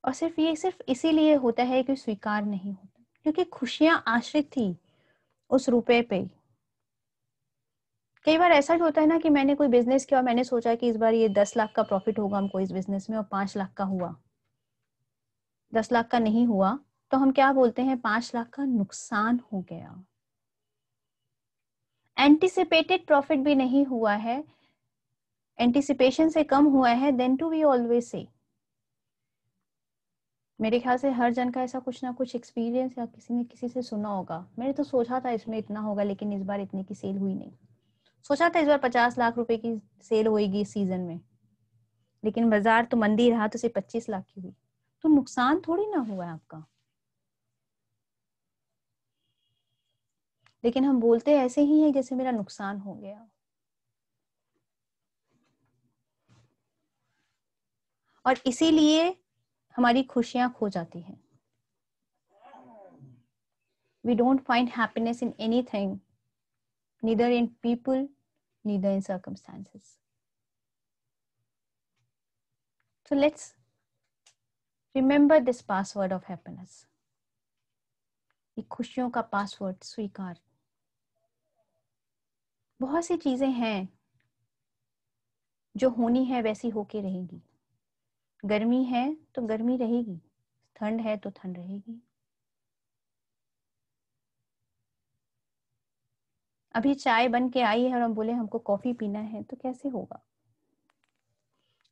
और सिर्फ इसीलिए होता है कि स्वीकार नहीं होता, क्योंकि खुशियां आश्रित थी उस रुपए पे। कई बार ऐसा भी होता है ना कि मैंने कोई बिजनेस किया और मैंने सोचा कि इस बार ये 10 लाख का प्रॉफिट होगा हमको इस बिजनेस में, और 5 लाख का हुआ, 10 लाख का नहीं हुआ, तो हम क्या बोलते हैं, 5 लाख का नुकसान हो गया। एंटिसिपेटेड प्रॉफिट भी नहीं हुआ है, एंटिसिपेशन से कम हुआ है, then to we always say. मेरे ख्याल से हर जन का ऐसा कुछ ना कुछ एक्सपीरियंस या किसी ने किसी से सुना होगा, मैंने तो सोचा था इसमें इतना होगा लेकिन इस बार इतने की सेल हुई नहीं, सोचा था इस बार 50 लाख रुपए की सेल होगी इस सीजन में, लेकिन बाजार तो मंदी रहा तो सिर्फ 25 लाख की हुई। तो नुकसान थोड़ी ना हुआ है आपका, लेकिन हम बोलते ऐसे ही है जैसे मेरा नुकसान हो गया। और इसीलिए हमारी खुशियां खो जाती हैं। We don't find happiness in anything, neither in people, neither in circumstances. So let's remember this password of happiness. ये खुशियों का पासवर्ड स्वीकार। बहुत सी चीजें हैं जो होनी है वैसी होके रहेगी। गर्मी है तो गर्मी रहेगी, ठंड है तो ठंड रहेगी। अभी चाय बन के आई है और हम बोले हमको कॉफी पीना है तो कैसे होगा?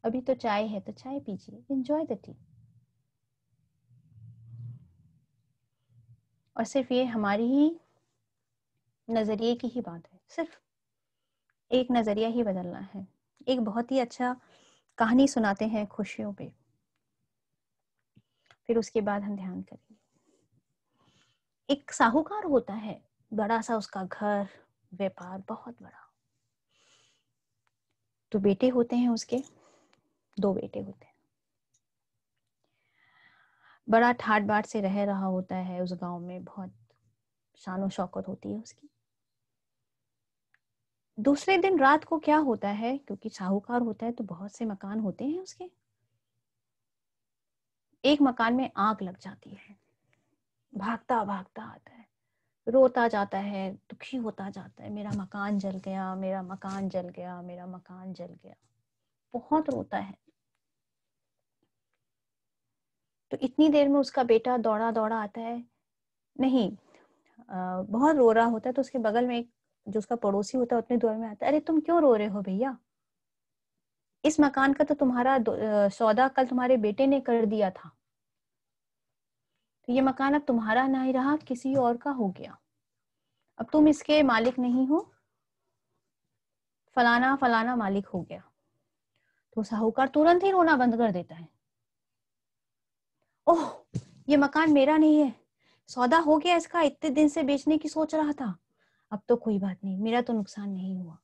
अभी तो चाय है तो चाय पीजिए, एंजॉय द टी। और सिर्फ ये हमारी ही नजरिए की ही बात है, सिर्फ एक नजरिया ही बदलना है। एक बहुत ही अच्छा कहानी सुनाते हैं खुशियों पे, फिर उसके बाद हम ध्यान करेंगे। एक साहूकार होता है, बड़ा सा उसका घर, व्यापार बहुत बड़ा। तो बेटे होते हैं उसके, 2 बेटे होते हैं। बड़ा ठाट बाट से रह रहा होता है उस गांव में, बहुत शानो शौकत होती है उसकी। दूसरे दिन रात को क्या होता है, क्योंकि साहूकार होता है तो बहुत से मकान होते हैं उसके, एक मकान में आग लग जाती है। भागता भागता आता है, रोता जाता है, दुखी होता जाता है, मेरा मकान जल गया, मेरा मकान जल गया, मेरा मकान जल गया, बहुत रोता है। तो इतनी देर में उसका बेटा दौड़ा दौड़ा आता है, नहीं बहुत रो रहा होता है, तो उसके बगल में एक जो उसका पड़ोसी होता है उतने देर में आता है, अरे तुम क्यों रो रहे हो भैया, इस मकान का तो तुम्हारा सौदा कल तुम्हारे बेटे ने कर दिया था, तो ये मकान अब तुम्हारा नहीं रहा, किसी और का हो गया, अब तुम इसके मालिक नहीं हो, फलाना फलाना मालिक हो गया। तो साहूकार तुरंत ही रोना बंद कर देता है, ओह ये मकान मेरा नहीं है, सौदा हो गया इसका, इतने दिन से बेचने की सोच रहा था, अब तो कोई बात नहीं, मेरा तो नुकसान नहीं हुआ।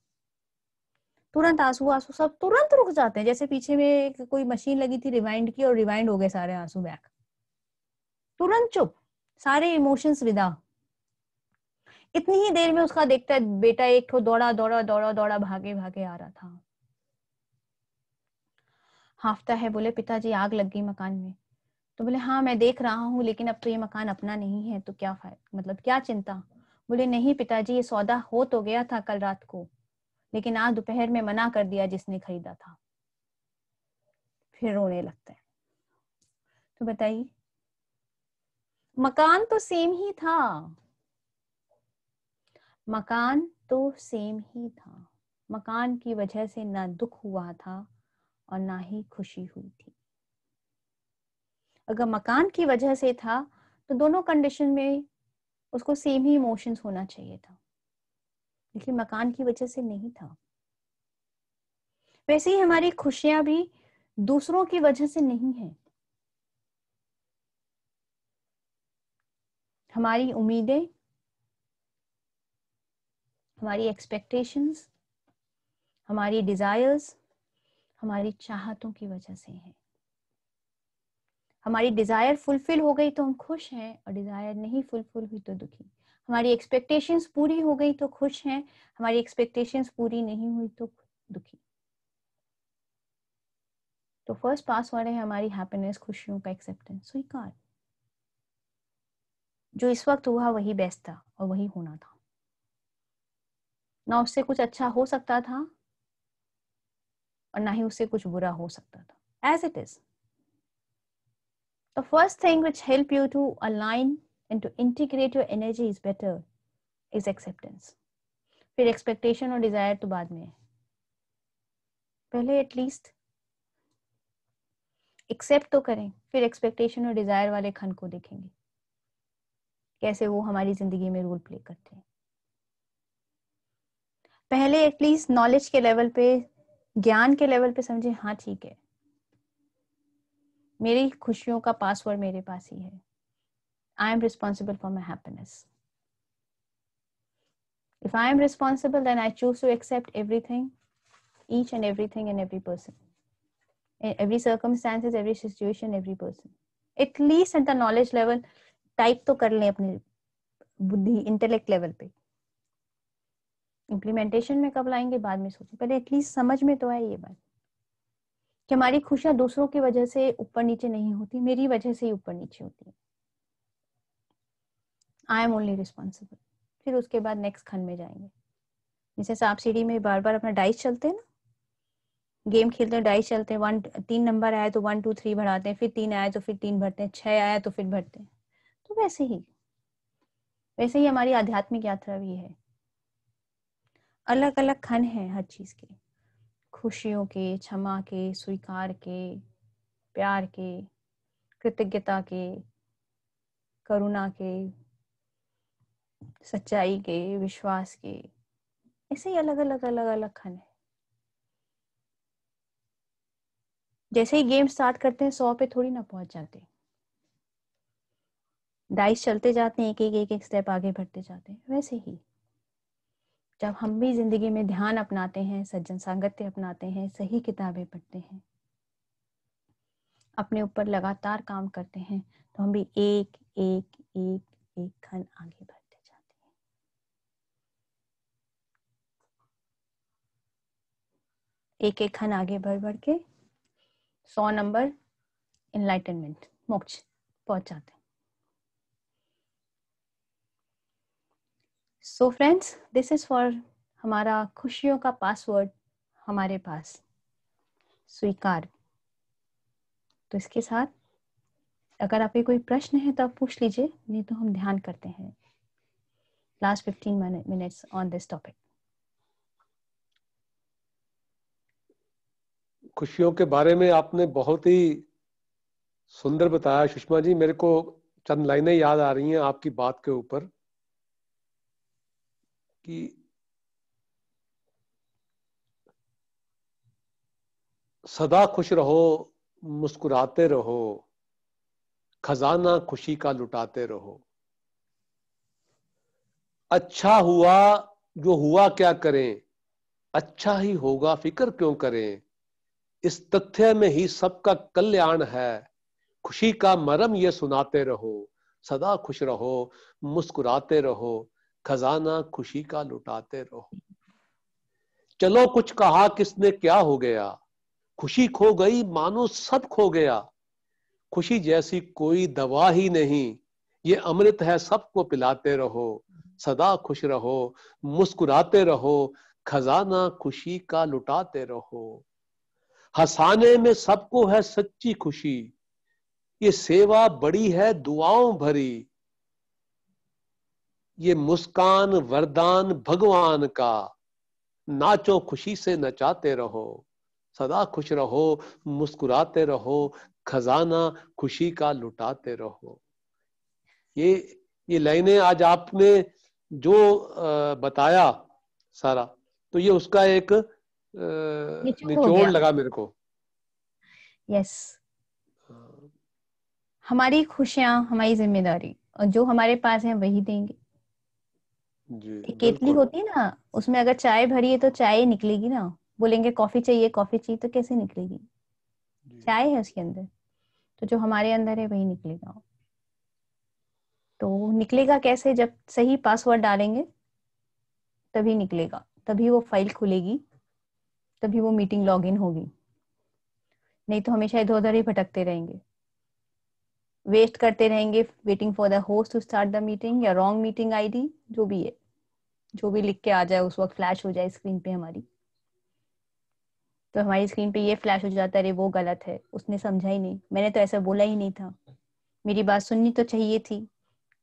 तुरंत आंसू आंसू सब तुरंत रुक जाते हैं, जैसे पीछे में कोई मशीन लगी थी रिवाइंड की और रिवाइंड हो गए सारे आंसू बैक, तुरंत चुप, सारे इमोशंस विदा। इतनी ही देर में उसका देखता है बेटा एक ठो दौड़ा दौड़ा दौड़ा दौड़ा भागे भागे आ रहा था, हाफता है, बोले पिताजी आग लग गई मकान में। तो बोले हाँ मैं देख रहा हूँ, लेकिन अब तो ये मकान अपना नहीं है, तो क्या फायदा, मतलब क्या चिंता? बोले नहीं पिताजी, ये सौदा हो तो गया था कल रात को, लेकिन आज दोपहर में मना कर दिया जिसने खरीदा था। फिर रोने लगता है। तो बताइए, मकान तो सेम ही था, मकान तो सेम ही था, मकान की वजह से ना दुख हुआ था और ना ही खुशी हुई थी। अगर मकान की वजह से था तो दोनों कंडीशन में उसको सेम ही इमोशंस होना चाहिए था, लेकिन मकान की वजह से नहीं था। वैसे ही हमारी खुशियां भी दूसरों की वजह से नहीं है। हमारी उम्मीदें, हमारी एक्सपेक्टेशंस, हमारी डिजायर्स हमारी चाहतों की वजह से है। हमारी डिजायर फुलफिल हो गई तो हम खुश हैं, और डिजायर नहीं फुलफिल हुई तो दुखी। हमारी एक्सपेक्टेशंस पूरी हो गई तो खुश हैं, हमारी एक्सपेक्टेशंस पूरी नहीं हुई तो दुखी। तो फर्स्ट पासवर्ड है हमारी हैप्पीनेस, खुशियों का एक्सेप्टेंस, स्वीकार। जो इस वक्त हुआ वही बेस्ट था और वही होना था, ना उससे कुछ अच्छा हो सकता था और ना ही उससे कुछ बुरा हो सकता था, as it is. The first thing which help you to align and to integrate your energy is better is acceptance. फिर एक्सपेक्टेशन और डिजायर तो बाद में है, पहले एटलीस्ट एक्सेप्ट तो करें, फिर एक्सपेक्टेशन और डिजायर वाले खंड को देखेंगे कैसे वो हमारी जिंदगी में रोल प्ले करते हैं। पहले एटलीस्ट नॉलेज के लेवल पे, ज्ञान के लेवल पे समझे, हाँ ठीक है, मेरी खुशियों का पासवर्ड मेरे पास ही है। I am responsible for my happiness. If I am responsible, then I choose to accept everything, each and everything and every person, in every circumstances, every situation, every person. At least at the knowledge level, type तो कर लें अपने बुद्धि intellect level पे। Implementation में कब लाएंगे बाद में सोचें, पहले एटलीस्ट समझ में तो आए ये बात कि हमारी खुशियां दूसरों की वजह से ऊपर नीचे नहीं होती, मेरी वजह से ही ऊपर नीचे होती है। I am only responsible. फिर उसके बाद नेक्स्ट खंड में जाएंगे, जैसे सांप सीढ़ी में बार बार अपना डाइस चलते हैं ना, गेम खेलते हैं, डाइस चलते हैं, 3 नंबर आया तो 1 2 3 बढ़ाते हैं, फिर 3 आया तो फिर 3 भरते हैं, 6 आया तो फिर भरते हैं। तो वैसे ही हमारी आध्यात्मिक यात्रा भी है। अलग अलग खंड हैं हर चीज के, खुशियों के, क्षमा के, स्वीकार के, प्यार के, कृतज्ञता के, करुणा के, सच्चाई के, विश्वास के, ऐसे ही अलग अलग खंड है। जैसे ही गेम स्टार्ट करते हैं 100 पे थोड़ी ना पहुंच जाते, डाइस चलते जाते हैं, एक स्टेप आगे बढ़ते जाते हैं। वैसे ही जब हम भी जिंदगी में ध्यान अपनाते हैं, सज्जन सागत्य अपनाते हैं, सही किताबें पढ़ते हैं, अपने ऊपर लगातार काम करते हैं, तो हम भी एक एक एक एक खंड आगे बढ़ते जाते हैं। एक एक खंड आगे बढ़ के 100 नंबर एनलाइटनमेंट, मोक्ष पहुंच जाते हैं। So friends, this is for हमारा खुशियों का पासवर्ड हमारे पास, स्वीकार। तो इसके साथ अगर आपके कोई प्रश्न है तो आप पूछ लीजिए, नहीं तो हम ध्यान करते हैं last 15 minutes on this topic. खुशियों के बारे में आपने बहुत ही सुंदर बताया सुषमा जी। मेरे को चंद लाइनें याद आ रही हैं आपकी बात के ऊपर कि सदा खुश रहो, मुस्कुराते रहो, खजाना खुशी का लुटाते रहो। अच्छा हुआ जो हुआ क्या करें, अच्छा ही होगा फिक्र क्यों करें। इस तथ्य में ही सबका कल्याण है, खुशी का मरम ये सुनाते रहो। सदा खुश रहो, मुस्कुराते रहो, खजाना खुशी का लुटाते रहो। चलो कुछ कहा किसने क्या हो गया, खुशी खो गई मानो सब खो गया। खुशी जैसी कोई दवा ही नहीं, ये अमृत है सबको पिलाते रहो। सदा खुश रहो, मुस्कुराते रहो, खजाना खुशी का लुटाते रहो। हंसाने में सबको है सच्ची खुशी, ये सेवा बड़ी है दुआओं भरी। ये मुस्कान वरदान भगवान का, नाचो खुशी से नचाते रहो। सदा खुश रहो, मुस्कुराते रहो, खजाना खुशी का लुटाते रहो। ये लाइनें आज आपने जो बताया सारा, तो ये उसका एक निचोड़ लगा मेरे को। यस, हमारी खुशियां हमारी जिम्मेदारी, और जो हमारे पास है वही देंगे। जी, केतली होती है ना, उसमें अगर चाय भरी है तो चाय निकलेगी ना। बोलेंगे कॉफी चाहिए कॉफी चाहिए, तो कैसे निकलेगी? चाय है उसके अंदर, तो जो हमारे अंदर है वही निकलेगा। तो निकलेगा कैसे? जब सही पासवर्ड डालेंगे तभी निकलेगा, तभी वो फाइल खुलेगी, तभी वो मीटिंग लॉगिन होगी। नहीं तो हमेशा इधर उधर ही भटकते रहेंगे, वेस्ट करते रहेंगे, waiting for the host to start the meeting, या रॉन्ग मीटिंग आईडी, जो भी है, जो भी लिख के आ जाए उस वक्त फ्लैश हो जाए स्क्रीन पे हमारी। तो हमारी स्क्रीन पे ये फ्लैश हो जाता है, अरे वो गलत है, उसने समझा ही नहीं, मैंने तो ऐसा बोला ही नहीं था, मेरी बात सुननी तो चाहिए थी।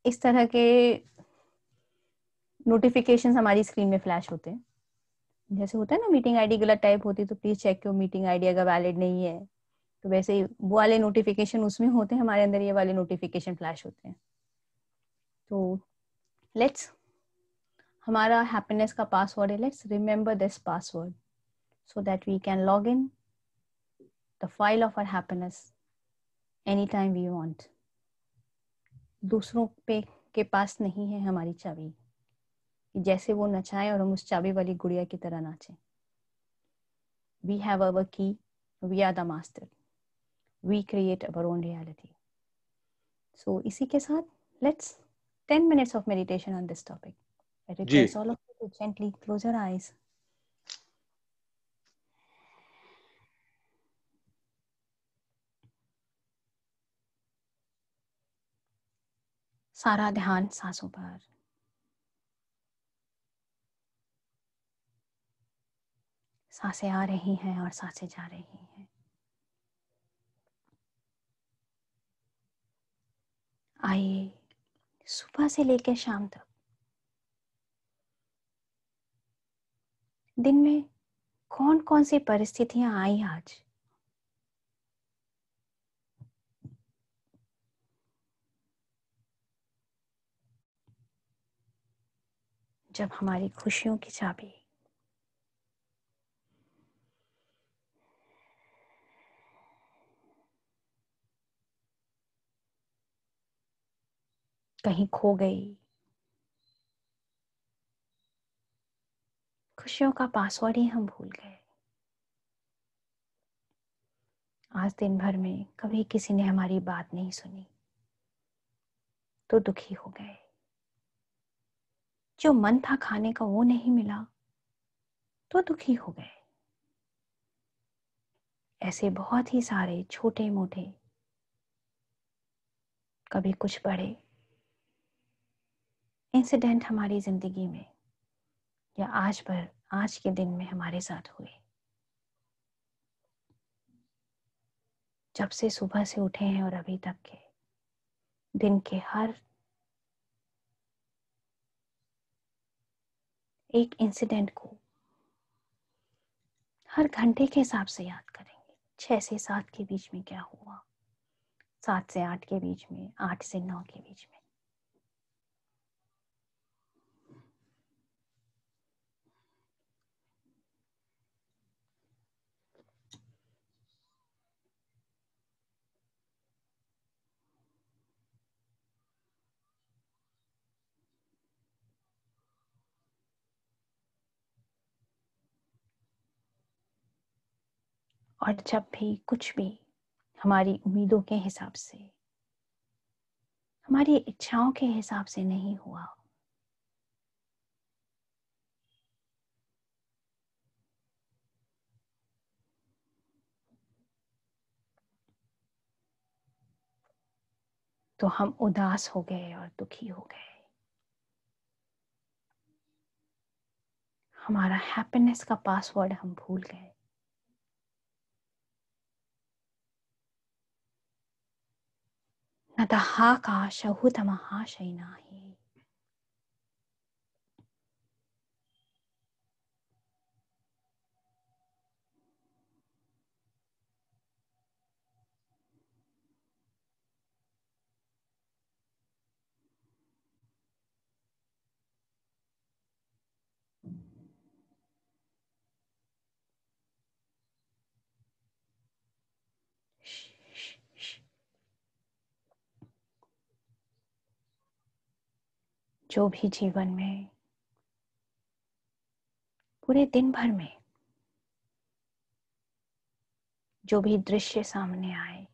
इस तरह के नोटिफिकेशंस हमारी स्क्रीन में फ्लैश होते हैं। जैसे होता है ना, मीटिंग आईडी गलत टाइप होती है तो please check your meeting ID अगर वैलिड नहीं है, तो वैसे ही वो वाले नोटिफिकेशन उसमें होते हैं, हमारे अंदर ये वाले नोटिफिकेशन फ्लैश होते हैं। तो लेट्स, हमारा हैप्पीनेस का पासवर्ड है, let's remember this password so that we can log in the file of our happiness anytime we want. दूसरों पे के पास नहीं है हमारी चाबी, जैसे वो नचाएं और हम उस चाबी वाली गुड़िया की तरह नाचें। We have our key, we are the master, we create our own reality. So इसी के साथ let's 10 minutes of meditation on this topic. I request all of you to gently close your eyes. सारा ध्यान सांसों पर। सांसें आ रही हैं और सांसें जा रही हैं। आइए, सुबह से लेकर शाम तक दिन में कौन कौन सी परिस्थितियां आई आज, जब हमारी खुशियों की चाबी कहीं खो गई, खुशियों का पासवर्ड ही हम भूल गए। आज दिन भर में कभी किसी ने हमारी बात नहीं सुनी तो दुखी हो गए, जो मन था खाने का वो नहीं मिला तो दुखी हो गए। ऐसे बहुत ही सारे छोटे मोटे, कभी कुछ बड़े इंसिडेंट हमारी जिंदगी में या आज के दिन में हमारे साथ हुए। जब से सुबह से उठे हैं और अभी तक के दिन के हर एक इंसिडेंट को हर घंटे के हिसाब से याद करेंगे। 6 से 7 के बीच में क्या हुआ, 7 से 8 के बीच में, 8 से 9 के बीच में। और जब भी कुछ भी हमारी उम्मीदों के हिसाब से, हमारी इच्छाओं के हिसाब से नहीं हुआ, तो हम उदास हो गए और दुखी हो गए। हमारा हैप्पीनेस का पासवर्ड हम भूल गए। नतहाकाशहुतमहाशयनाहि। जो भी जीवन में पूरे दिन भर में जो भी दृश्य सामने आए,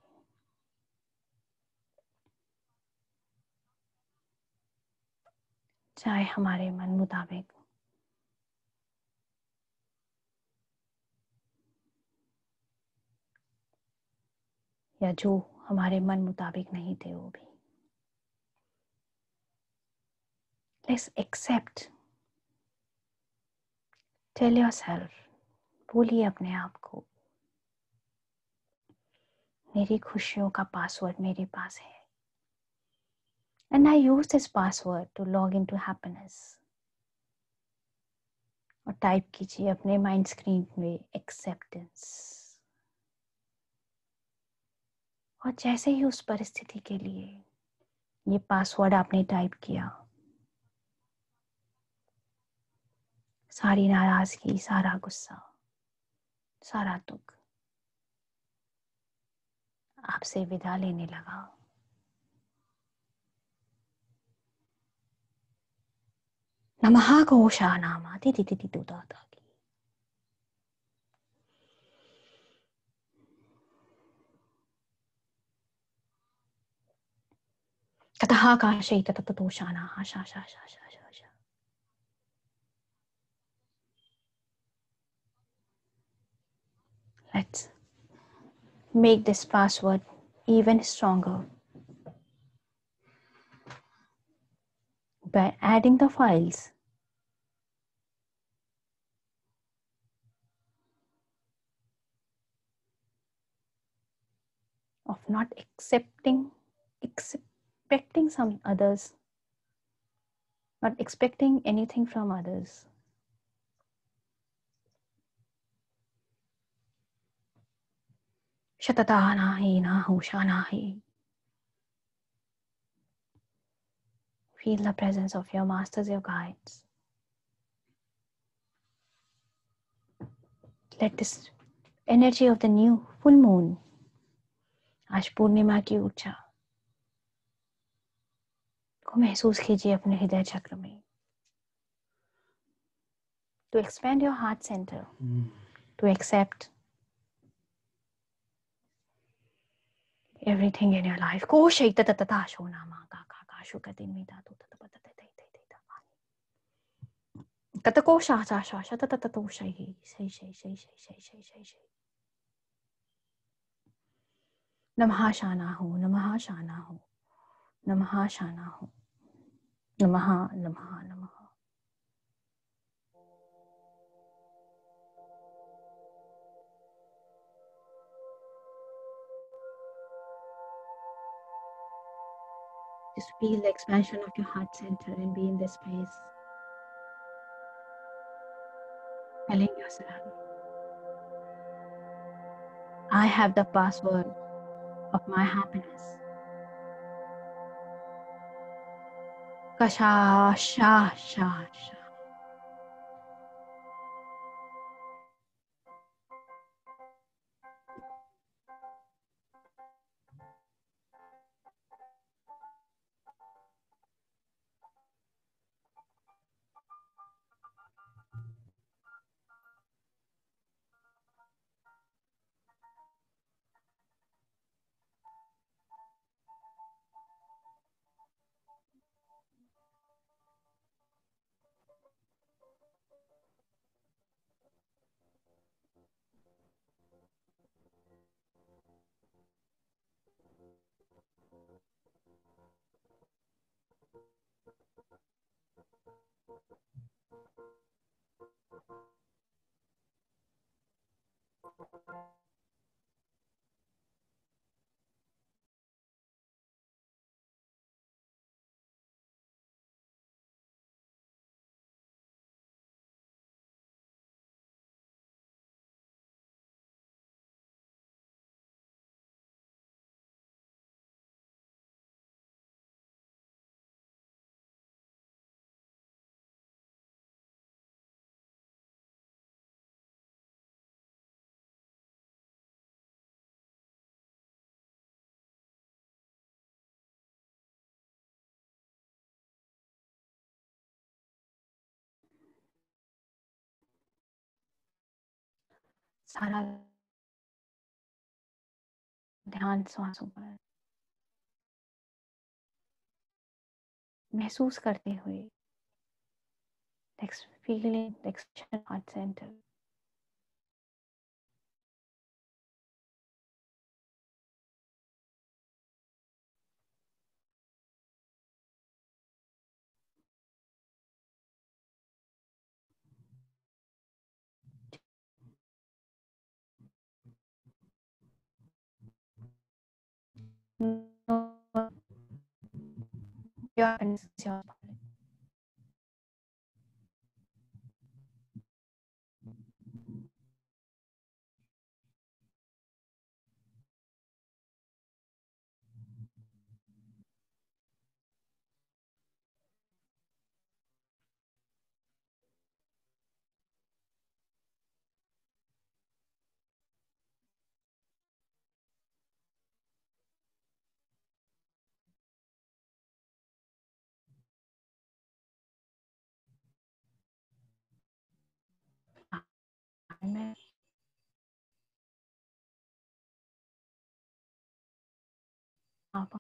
चाहे हमारे मन मुताबिक या जो हमारे मन मुताबिक नहीं थे, वो भी लेट्स एक्सेप्ट। टेल योरसेल्फ, बोलिए अपने आप को, मेरी खुशियों का पासवर्ड मेरे पास है, and I use this password to log into happiness। और टाइप कीजिए अपने माइंड स्क्रीन में एक्सेप्टेंस। और जैसे ही उस परिस्थिति के लिए ये पासवर्ड आपने टाइप किया, सारी नाराजगी, सारा गुस्सा, सारा दुख आपसे विदा लेने लगा। नमः घोषा नामा ति ति ति ति दाता की। ततः काशे तततोषाना शा शा शा शा शा शा। Let's make this password even stronger by adding the files of not expecting some others, not expecting anything from others. Shatata nahi nahu shanahi. Feel the presence of your masters, your guides. Let this energy of the new full moon, आज पूर्णिमा की ऊर्जा को महसूस कीजिए अपने हृदय चक्र में। To expand your heart center, to accept everything in your life. Ko shaita tata shona ma ka ka ka shu ka din mi da tu tata pata te te te te ta. Kata ko sha sha sha sha tata tata to shai shai shai shai shai shai shai shai shai. नमः शाना हो, नमः शाना हो, नमः शाना हो, नमः नमः नमः। Just feel the expansion of your heart center and be in this space. Telling yourself, I have the password of my happiness. Kasha sha sha sha. सारा ध्यान सांसों पर महसूस करते हुए feeling the expression heart center. Your आप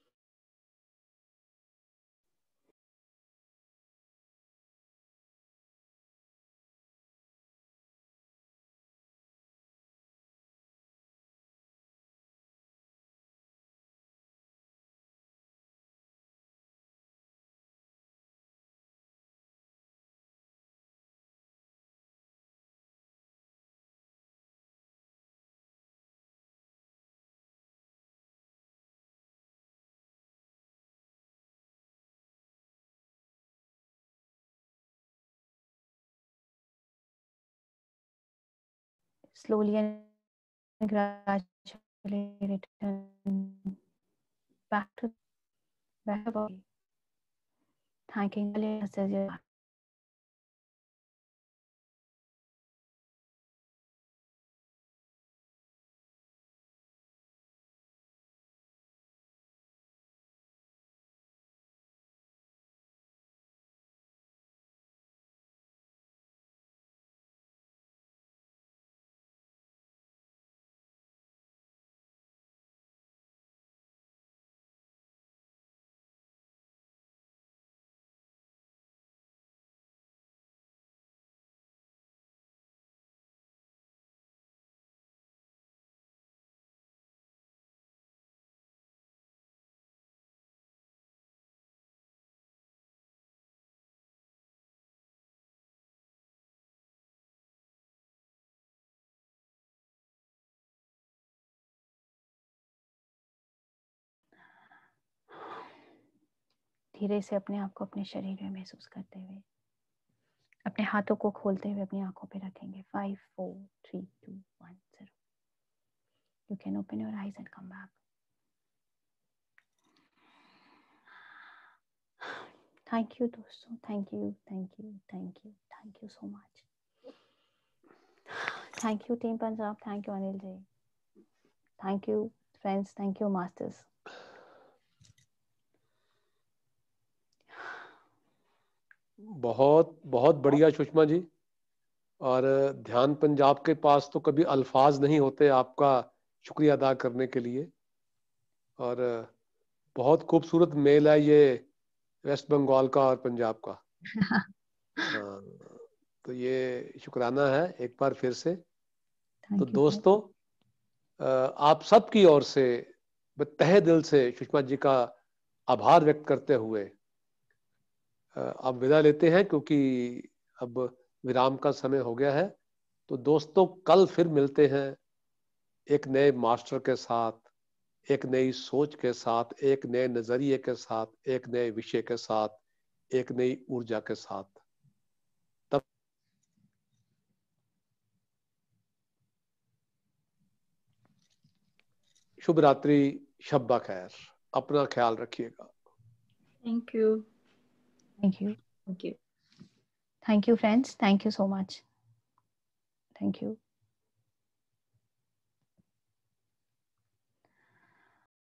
slowly and gradually return back to the body, thanking the layers as your धीरे से अपने आप को अपने शरीर में महसूस करते हुए अपने हाथों को खोलते हुए अपनी आंखों पे रखेंगे. 5 4 3 2 1 0. You can open your eyes and come back. Thank you दोस्तों. Thank you so much. Thank you Team Punjab. Thank you Anil ji. Thank you friends. Thank you masters. बहुत बहुत बढ़िया सुषमा जी. और ध्यान पंजाब के पास तो कभी अल्फाज नहीं होते आपका शुक्रिया अदा करने के लिए. और बहुत खूबसूरत मेल है ये वेस्ट बंगाल का और पंजाब का. हाँ, तो ये शुक्राना है एक बार फिर से. तो दोस्तों, आप सबकी ओर से तहे दिल से सुषमा जी का आभार व्यक्त करते हुए अब विदा लेते हैं, क्योंकि अब विराम का समय हो गया है. तो दोस्तों, कल फिर मिलते हैं एक नए मास्टर के साथ, एक नई सोच के साथ, एक नए नजरिए के साथ, एक नए विषय के साथ, एक नई ऊर्जा के साथ. तब शुभ रात्रि, शब्बा खैर. अपना ख्याल रखिएगा. Thank you. Thank you. Thank you. Thank you friends. Thank you so much. Thank you.